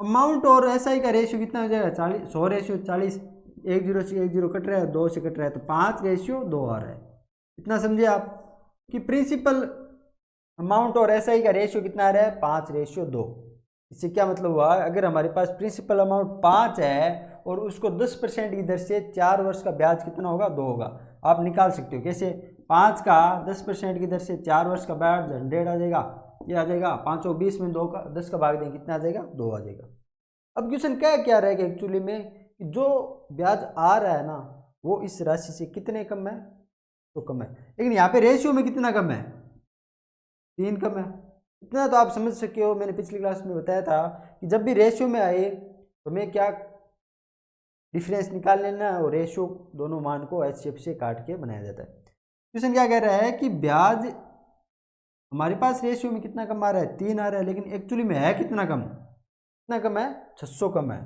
अमाउंट और SI का रेशियो कितना हो जाएगा, 40, 100 रेशियो 40, 1 0 से 1 0 कट रहा है, 2 से कट रहा है, तो 5 रेशियो 2 आ रहा है। इतना समझे आप कि प्रिंसिपल अमाउंट और SI का रेशियो कितना आ रहा है, 5 रेशियो 2। इससे क्या मतलब हुआ, अगर हमारे पास प्रिंसिपल अमाउंट 5 है और उसको 10% की दर से 4 वर्ष का ब्याज कितना होगा, 2 होगा। आप निकाल सकते हो कैसे, 5 का 10% की दर से 4 वर्ष का ब्याज 100 आ जाएगा, ये आ जाएगा 5 और 20 में 2 का 10 का भाग देंगे कितना आ जाएगा, 2 आ जाएगा। अब क्वेश्चन क्या रहेगा एक्चुअली में कि जो ब्याज आ रहा है ना वो इस राशि से कितने कम है, तो कम है, लेकिन यहाँ पे रेशियो में कितना कम है, 3 कम है। इतना तो आप समझ सके हो, मैंने पिछली क्लास में बताया था कि जब भी रेशियो में आए तो हमें क्या डिफरेंस निकाल लेना है और रेशियो दोनों मान को HCF से काट के बनाया जाता है। क्वेश्चन क्या कह रहा है कि ब्याज हमारे पास रेशियो में कितना कम आ रहा है, 3 आ रहा है, लेकिन एक्चुअली में है कितना कम, कितना कम है, 600 कम है।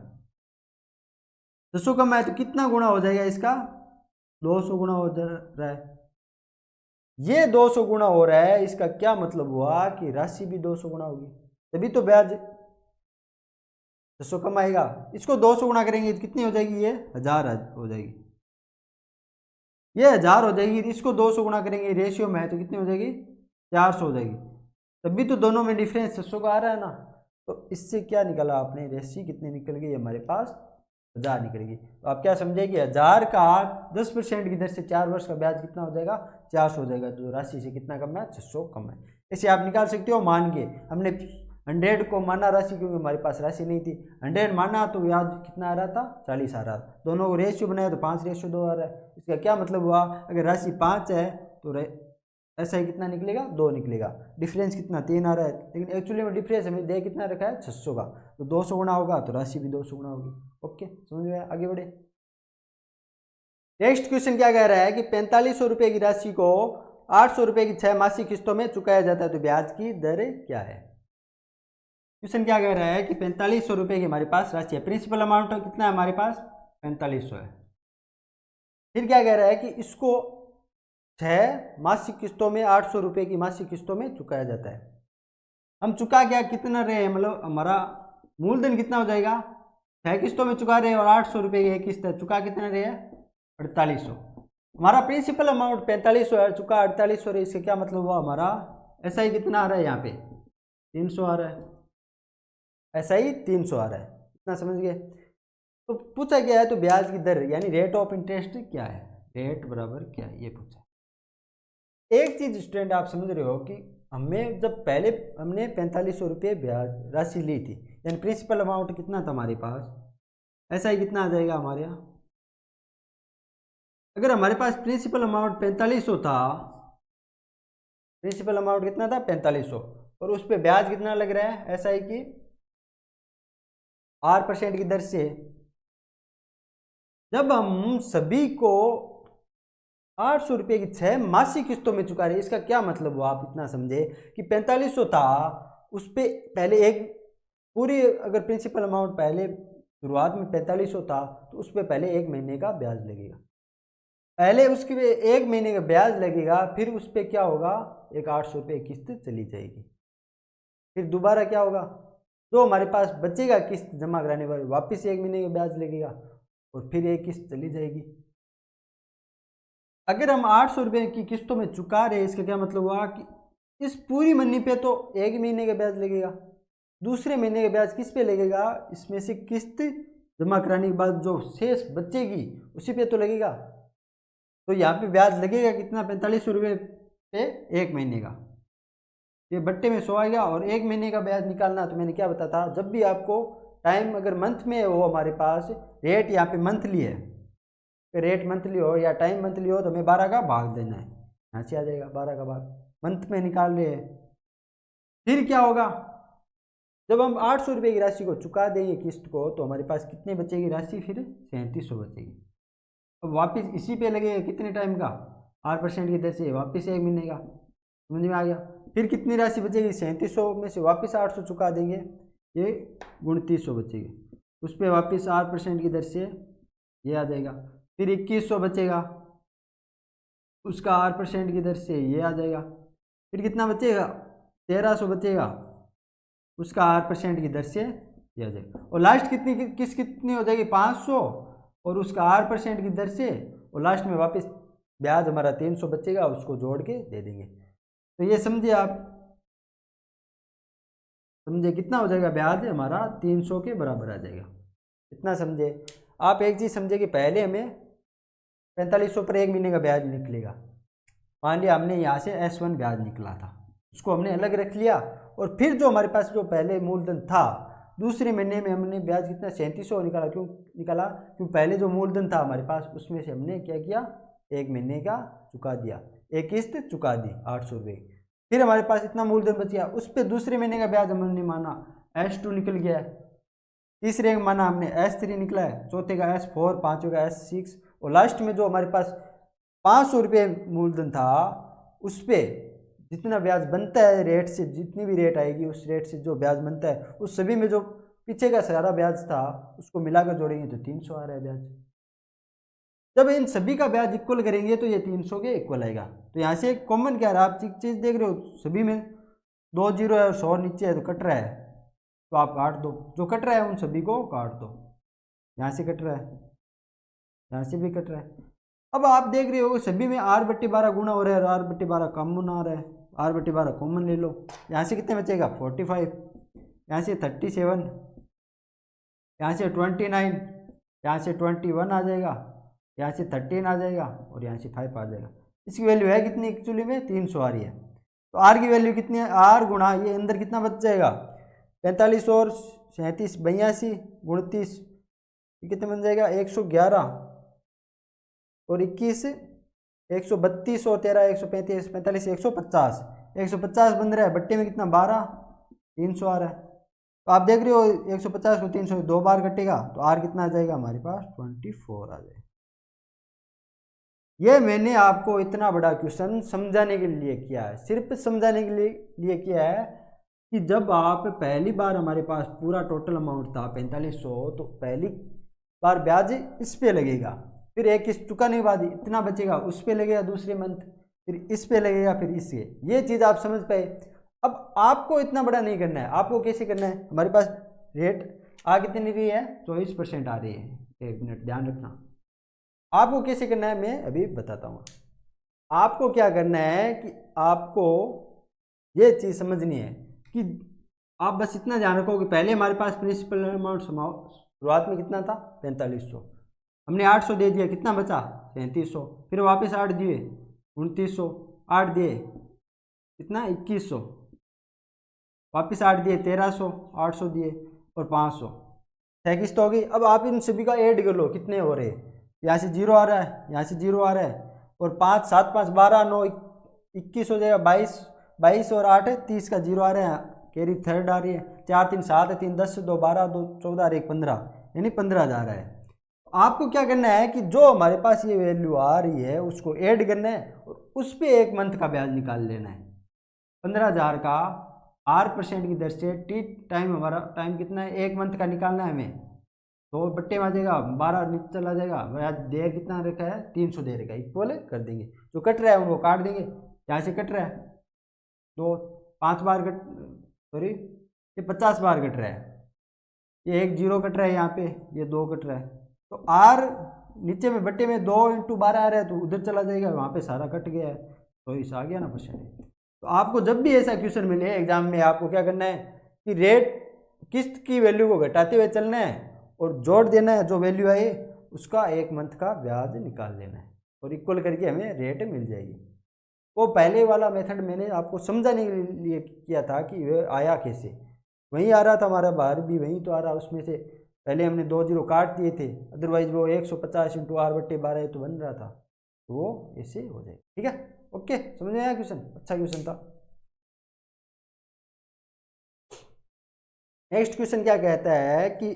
600 कम है तो कितना गुना हो जाएगा इसका, 200 गुना हो रहा है। ये 200 गुना हो रहा है, इसका क्या मतलब हुआ कि राशि भी 200 गुना होगी, तभी तो ब्याज 600 कम आएगा। इसको 200 गुना करेंगे तो कितनी हो जाएगी, ये 1000 हो जाएगी, ये 1000 हो जाएगी। इसको 200 गुना करेंगे रेशियो में है तो कितनी हो जाएगी, 400 हो जाएगी। तभी तो दोनों में डिफरेंस 600 का आ रहा है ना। तो इससे क्या निकाला आपने, रेशियो कितनी निकल गई हमारे पास, 1000 निकलेगी। तो आप क्या समझेगी, 1000 का 10% की दर से 4 वर्ष का ब्याज कितना हो जाएगा, 400 हो जाएगा। जो राशि से कितना कम है, 600 कम है। इसे आप निकाल सकते हो मान के। हमने 100 को माना राशि क्योंकि हमारे पास राशि नहीं थी, 100 माना तो ब्याज कितना आ रहा था, 40 आ रहा था। दोनों को रेशियो बनाया तो 5:2 आ रहा है। इसका क्या मतलब हुआ, अगर राशि 5 है तो ऐसा ही कितना निकलेगा, 2 निकलेगा। डिफरेंस कितना, 3 आ रहा है, लेकिन एक्चुअली में डिफरेंस हमें दे कितना रखा है, 600 का। तो 200 गुना होगा तो राशि भी 200 गुना होगी। ओके, समझ में आया, आगे बढ़े। नेक्स्ट क्वेश्चन क्या कह रहा है कि 4500 रुपये की राशि को 800 रुपये की 6 मासिक किस्तों में चुकाया जाता है तो ब्याज की दर क्या है। क्वेश्चन क्या कह रहा है कि 4500 रुपये की हमारे पास राशि है, प्रिंसिपल अमाउंट कितना है हमारे पास, 4500 है। फिर क्या कह रहा है कि इसको 6 मासिक किस्तों में 800 रुपये की मासिक किस्तों में चुकाया जाता है। हम चुका क्या कितना रहे हैं, मतलब हमारा मूलधन कितना हो जाएगा, 6 किस्तों में चुका रहे हैं और 800 रुपये की एक किस्त है, चुका कितना रहे हैं, 4800। हमारा प्रिंसिपल अमाउंट 4500 है, चुका 4800 है। इससे क्या मतलब हुआ, हमारा ऐसा ही कितना आ रहा है, यहाँ पे 300 आ रहा है, ऐसा ही 300 आ रहा है। इतना समझ गए। तो पूछा गया है तो ब्याज की दर यानी रेट ऑफ इंटरेस्ट क्या है, रेट बराबर क्या है, ये पूछा। एक चीज स्टूडेंट आप समझ रहे हो कि हमें जब पहले हमने 4500 रुपये ब्याज राशि ली थी, यानी प्रिंसिपल अमाउंट कितना था हमारे पास, ऐसा ही कितना आ जाएगा हमारे यहाँ। अगर हमारे पास प्रिंसिपल अमाउंट 4500 था, प्रिंसिपल अमाउंट कितना था 4500, और उस पर ब्याज कितना लग रहा है, ऐसा ही कि 8% की दर से। जब हम सभी को 800 रुपये की 6 मासिक किस्तों में चुका रहे, इसका क्या मतलब हुआ, आप इतना समझे कि 4500 था, उस पर पहले एक पूरी, अगर प्रिंसिपल अमाउंट पहले शुरुआत में 4500 था तो उस पर पहले 1 महीने का ब्याज लगेगा, पहले उसके पे 1 महीने का ब्याज लगेगा, फिर उस पर क्या होगा, एक 800 रुपये किस्त चली जाएगी। फिर दोबारा क्या होगा, जो हमारे पास बचेगा किस्त जमा कराने पर वापस 1 महीने का ब्याज लगेगा और फिर एक किस्त चली जाएगी। अगर हम 800 रुपये की किस्तों में चुका रहे, इसका क्या मतलब हुआ कि इस पूरी मनी पे तो 1 महीने का ब्याज लगेगा, दूसरे महीने का ब्याज किस पे लगेगा, इसमें से किस्त जमा कराने के बाद जो शेष बचेगी उसी पे तो लगेगा। तो यहाँ पे ब्याज लगेगा कितना, 4500 रुपये पे 1 महीने का, ये बट्टे में 100 आएगा। और 1 महीने का ब्याज निकालना, तो मैंने क्या बताया था, जब भी आपको टाइम अगर मंथ में हो, हमारे पास रेट यहाँ पे मंथली है, रेट मंथली हो या टाइम मंथली हो तो हमें 12 का भाग देना है, यहाँ से आ जाएगा 12 का भाग, मंथ में निकाल रहे हैं। फिर क्या होगा, जब हम 800 रुपये की राशि को चुका देंगे किस्त को तो हमारे पास कितनी बचेगी राशि, फिर 3700 बचेगी। अब वापस इसी पे लगेगा कितने टाइम का, 8% की दर से वापस 1 महीने का, समझ में आ गया। फिर कितनी राशि बचेगी, 3700 में से वापस 800 चुका देंगे, ये 2900 बचेगी, उस पर वापस 8% की दर से ये आ जाएगा। फिर 2100 बचेगा, उसका 8% की दर से ये आ जाएगा। फिर कितना बचेगा, 1300 बचेगा, उसका 8% की दर से ये आ जाएगा। और लास्ट कितनी हो जाएगी, 500, और उसका 8% की दर से, और लास्ट में वापस ब्याज हमारा 300 बचेगा, उसको जोड़ के दे देंगे। तो ये समझे आप, समझे कितना हो जाएगा, ब्याज हमारा 300 के बराबर आ जाएगा। इतना समझे आप। एक चीज़ समझे कि पहले हमें 4500 पर 1 महीने का ब्याज निकलेगा, मान लिया हमने यहाँ से S1 ब्याज निकला था, उसको हमने अलग रख लिया, और फिर जो हमारे पास जो पहले मूलधन था दूसरे महीने में हमने ब्याज कितना 3700 निकाला। क्यों निकाला? क्यों पहले जो मूलधन था हमारे पास उसमें से हमने क्या किया, एक महीने का चुका दिया, एक किस्त चुका दी 800 रुपये। फिर हमारे पास इतना मूलधन बच गया, उस पर दूसरे महीने का ब्याज हमने माना S2 निकल गया है, तीसरे का माना हमने S3 निकला है, चौथे का S4, पाँचवें का S6 और लास्ट में जो हमारे पास 500 रुपये मूलधन था उस पर जितना ब्याज बनता है रेट से, जितनी भी रेट आएगी उस रेट से जो ब्याज बनता है उस सभी में जो पीछे का सारा ब्याज था उसको मिलाकर जोड़ेंगे तो 300 आ रहा है ब्याज। जब इन सभी का ब्याज इक्वल करेंगे तो ये 300 के इक्वल आएगा। तो यहाँ से कॉमन क्या रहा, आप चीज देख रहे हो सभी में 2 जीरो है और 100 नीचे है तो कट रहा है, तो आप काट दो, जो कट रहा है उन सभी को काट दो। यहाँ से कट रहा है, यहाँ से भी कट रहा है। अब आप देख रहे हो सभी में R/12 गुना हो रहा है, R/12 कॉमन आ रहा है, R/12 कॉमन ले लो। यहाँ से कितने बचेगा 45, यहाँ से 37, यहाँ से 29, यहाँ से 21 आ जाएगा, यहाँ से 13 आ जाएगा और यहाँ से 5 आ जाएगा। इसकी वैल्यू है कितनी एक्चुअली में 300 आ रही है। तो R की वैल्यू कितनी है, R गुणा ये अंदर कितना बच जाएगा 45 और 37 82 29, ये कितने बन जाएगा 111 और 21 132 और 13 135 45 150 150 बन रहा है, बट्टे में कितना 12 300 आ रहा है। तो आप देख रहे हो 150 को 300 दो बार कटेगा तो R कितना आ जाएगा हमारे पास 24 आ जाएगा। ये मैंने आपको इतना बड़ा क्वेश्चन समझाने के लिए किया है, सिर्फ समझाने के लिए किया है कि जब आप पहली बार हमारे पास पूरा टोटल अमाउंट था 4500, तो पहली बार ब्याज इस पे लगेगा, फिर एक किस्त चुकाने के बाद इतना बचेगा उस पे लगेगा दूसरे मंथ, फिर इस पे लगेगा, फिर इससे, ये चीज़ आप समझ पाए। अब आपको इतना बड़ा नहीं करना है, आपको कैसे करना है, हमारे पास रेट आ कितनी रही है 24% आ रही है, एक मिनट ध्यान रखना। आपको कैसे करना है मैं अभी बताता हूँ। आपको क्या करना है कि आपको ये चीज़ समझनी है कि आप बस इतना ध्यान रखो कि पहले हमारे पास प्रिंसिपल अमाउंट शुरुआत में कितना था 4500, हमने 800 दे दिया, कितना बचा 3700, फिर वापस 8 दिए 2900, 8 दिए कितना 2100, वापस 8 दिए 1300, 800 दिए और 500, 6 किस्त हो गई। अब आप इन सभी का ऐड कर लो, कितने हो रहे, यहाँ से 0 आ रहा है, यहाँ से 0 आ रहा है और 5 7 5 12 9 21 हो जाएगा, 22 और 8 30 का 0 आ रहा है, कैरी थर्ड आ रही है, 4 3 7 3 10 2 12 2 14 और 1 15, यानी 15,000 है। आपको क्या करना है कि जो हमारे पास ये वैल्यू आ रही है उसको ऐड करना है और उस पर एक मंथ का ब्याज निकाल लेना है। 15,000 का R% की दर से टी टाइम, हमारा टाइम कितना है एक मंथ का निकालना है हमें, तो बट्टे में आ जाएगा 12 नीचे चला जाएगा, ब्याज देर कितना रखा है 300 दे रखा है, इक्वल कर देंगे, जो कट रहा है उनको काट देंगे। यहाँ से कट रहा है 2 5 बार कट, सॉरी ये 50 बार कट रहा है, ये 1 0 कट रहा है, यहाँ पे ये 2 कट रहा है, तो R नीचे में बट्टे में 2 × 12 आ रहा है तो उधर चला जाएगा, वहाँ पे सारा कट गया है, तो इस आ गया ना परसेंटेज। तो आपको जब भी ऐसा क्वेश्चन मिले एग्जाम में, आपको क्या करना है कि रेट किस्त की वैल्यू को घटाते हुए चलना है और जोड़ देना है, जो वैल्यू आए उसका एक मंथ का ब्याज निकाल लेना है और इक्वल करके हमें रेट मिल जाएगी। वो पहले वाला मेथड मैंने आपको समझाने के लिए किया था कि वह आया कैसे, वहीं आ रहा था हमारा, बाहर भी वहीं तो आ रहा, उसमें से पहले हमने 2 0 काट दिए थे, अदरवाइज वो 150 × R/12 तो बन रहा था, तो वो ऐसे हो जाएगा। ठीक है, ओके, समझ में आया क्वेश्चन, अच्छा क्वेश्चन था। नेक्स्ट क्वेश्चन क्या कहता है कि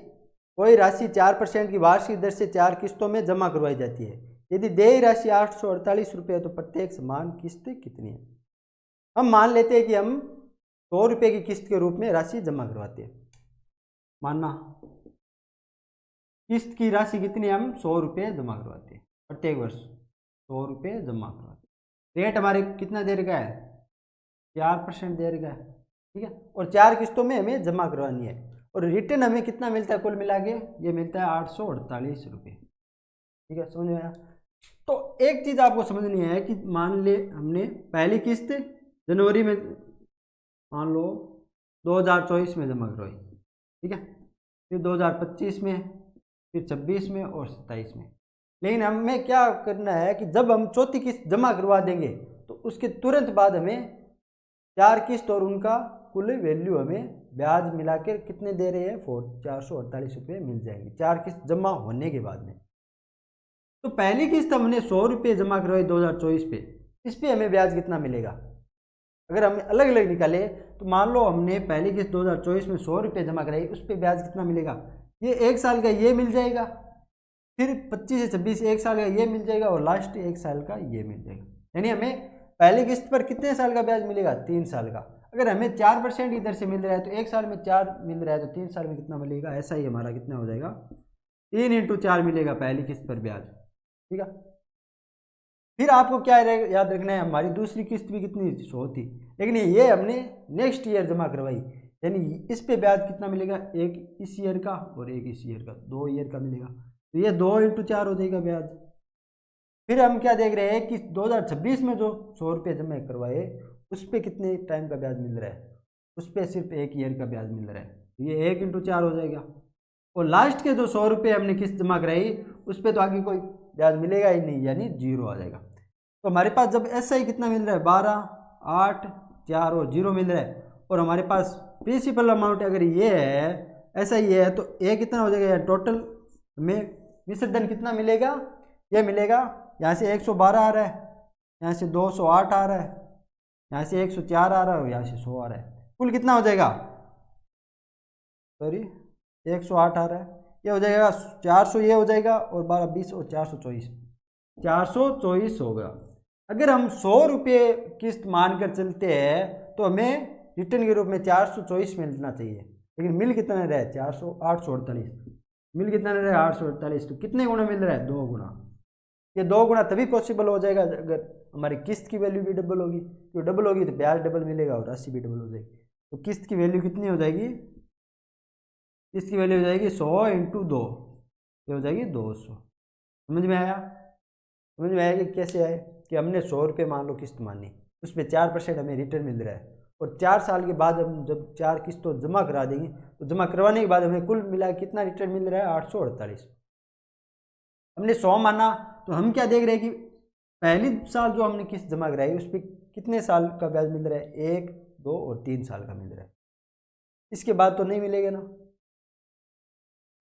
कोई राशि 4% की वार्षिक दर से 4 किस्तों में जमा करवाई जाती है, यदि देय राशि 848 रुपये तो प्रत्येक समान किस्त कितनी है। हम मान लेते हैं कि हम 100 रुपये की किस्त के रूप में राशि जमा करवाते हैं, मानना किस्त की राशि कितनी है, हम 100 रुपये जमा करवाते हैं प्रत्येक वर्ष, 100 रुपये जमा करवाते हैं। रेट हमारे कितना दे रखा है 4% दे रखा है, ठीक है, और 4 किस्तों में हमें जमा करवानी है और रिटर्न हमें कितना मिलता है कुल मिला के, ये मिलता है 848 रुपये। ठीक है, समझ में आया। तो एक चीज़ आपको समझनी है कि मान ले हमने पहली किस्त जनवरी में मान लो 2024 में जमा करवाई, ठीक है, फिर 2025 में, फिर 26 में और 27 में। लेकिन हमें क्या करना है कि जब हम चौथी किस्त जमा करवा देंगे तो उसके तुरंत बाद हमें 4 किस्त और उनका कुल वैल्यू हमें ब्याज मिला के कितने दे रहे हैं 448 रुपये मिल जाएंगे 4 किस्त जमा होने के बाद में। तो पहली किस्त हमने 100 रुपये जमा करवाई 2024 पे, इस पे हमें ब्याज कितना मिलेगा? अगर हम अलग अलग निकाले तो मान लो हमने पहली किस्त 2024 में 100 रुपये जमा कराई, उस पर ब्याज कितना मिलेगा? ये 1 साल का ये मिल जाएगा, फिर 25 से 26 1 साल का ये मिल जाएगा, और लास्ट 1 साल का ये मिल जाएगा। यानी हमें पहली किस्त पर कितने साल का ब्याज मिलेगा? 3 साल का। अगर हमें 4% इधर से मिल रहा है तो 1 साल में 4 मिल रहा है तो 3 साल में कितना मिलेगा? ऐसा ही हमारा कितना हो जाएगा? 3 × 4 मिलेगा पहली किस्त पर ब्याज। ठीक है, फिर आपको क्या याद रखना है, हमारी दूसरी किस्त भी कितनी 100 थी, लेकिन ये हमने नेक्स्ट ईयर जमा करवाई, यानी इस पे ब्याज कितना मिलेगा? एक इस ईयर का और एक इस ईयर का, 2 ईयर का मिलेगा। तो ये 2 × 4 हो जाएगा ब्याज। फिर हम क्या देख रहे हैं कि 2026 में जो 100 रुपये जमा करवाए उस पर कितने टाइम का ब्याज मिल रहा है? उस पर सिर्फ 1 ईयर का ब्याज मिल रहा है, तो ये 1 × 4 हो जाएगा। और लास्ट के जो 100 रुपये हमने किस्त जमा कराई उस पर तो आगे कोई ब्याज मिलेगा ही नहीं, यानी 0 आ जाएगा। तो हमारे पास जब ऐसा ही कितना मिल रहा है? 12, 8, 4 और 0 मिल रहा है, और हमारे पास प्रिंसिपल अमाउंट अगर ये है, ऐसा ही है, तो ये कितना हो जाएगा? टोटल हमें विसर्जन कितना मिलेगा? ये मिलेगा, यहाँ से 112 आ रहा है, यहाँ से 208 आ रहा है, यहाँ से 104 आ रहा है, और यहाँ से 100 आ रहा है। कुल कितना हो जाएगा? सॉरी 108 आ रहा है, ये हो जाएगा 400, ये हो जाएगा, और 12, 20 और 424, 424 होगा। अगर हम 100 रुपये किस्त मानकर चलते हैं तो हमें रिटर्न के रूप में 424 मिलना चाहिए, लेकिन मिल कितना रहा है? 848। मिल कितना रहा है? 848। तो कितने गुना मिल रहा है? 2 गुना। ये 2 गुना तभी पॉसिबल हो जाएगा अगर हमारी किस्त की वैल्यू भी डबल होगी, तो डबल होगी तो ब्याज डबल मिलेगा और राशि भी डबल हो जाएगी। तो किस्त की वैल्यू कितनी हो जाएगी? किस्त की वैल्यू हो जाएगी 100 × 2, ये हो जाएगी 200। समझ में आया? समझ में आया कि कैसे आए? कि हमने 100 रुपये मान लो किस्त मानी, उस पर 4% हमें रिटर्न मिल रहा है, और 4 साल के बाद हम जब 4 किस्तों जमा करा देंगे तो जमा करवाने के बाद हमें कुल मिला कितना रिटर्न मिल रहा है? 848। हमने 100 माना, तो हम क्या देख रहे हैं कि पहली साल जो हमने किस्त जमा कराई उस पर कितने साल का ब्याज मिल रहा है? 1, 2 और 3 साल का मिल रहा है, इसके बाद तो नहीं मिलेगा ना।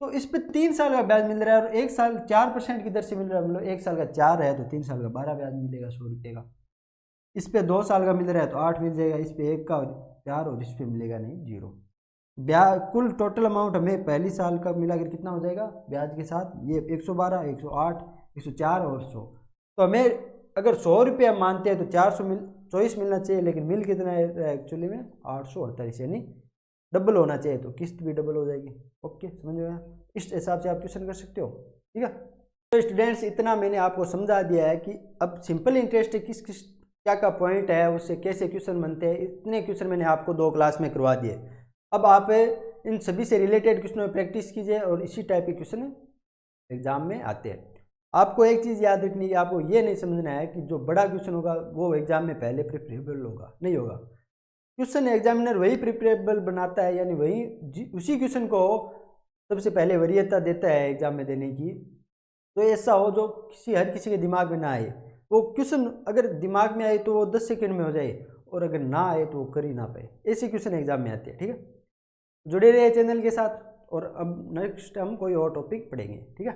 तो इस पे 3 साल का ब्याज मिल रहा है, और 1 साल 4% की दर से मिल रहा है, मतलब 1 साल का 4 है तो 3 साल का 12 ब्याज मिलेगा 100 रुपये का। इस पे 2 साल का मिल रहा है तो 8 मिल जाएगा, इस पे 1 का 4, और इस पे मिलेगा नहीं 0 ब्याज। कुल टोटल अमाउंट हमें पहली साल का मिलाकर कितना हो जाएगा ब्याज के साथ? ये 112, 108, 104 और 100। तो हमें अगर 100 रुपये हम मानते हैं तो 424 मिलना चाहिए, लेकिन मिल कितना है एक्चुअली में? 848, यानी डबल होना चाहिए, तो किस्त भी डबल हो जाएगी। ओके, समझ में आया? इस हिसाब से आप क्वेश्चन कर सकते हो। ठीक है, तो स्टूडेंट्स इतना मैंने आपको समझा दिया है कि अब सिंपल इंटरेस्ट किस किस क्या का पॉइंट है, उससे कैसे क्वेश्चन बनते हैं। इतने क्वेश्चन मैंने आपको 2 क्लास में करवा दिए। अब आप इन सभी से रिलेटेड क्वेश्चनों में प्रैक्टिस कीजिए, और इसी टाइप के क्वेश्चन एग्जाम में आते हैं। आपको एक चीज़ याद रखनी है, आपको ये नहीं समझना है कि जो बड़ा क्वेश्चन होगा वो एग्जाम में पहले प्रिफरेबल होगा, नहीं होगा। क्वेश्चन एग्जामिनर वही प्रिफरेबल बनाता है, यानी वही उसी क्वेश्चन को सबसे पहले वरीयता देता है एग्जाम में देने की। तो ऐसा हो जो हर किसी के दिमाग में ना आए। वो क्वेश्चन अगर दिमाग में आए तो वो 10 सेकंड में हो जाए, और अगर ना आए तो वो कर ही ना पाए। ऐसे क्वेश्चन एग्जाम में आते हैं। ठीक है, जुड़े रहिए चैनल के साथ, और अब नेक्स्ट हम कोई और टॉपिक पढ़ेंगे। ठीक है।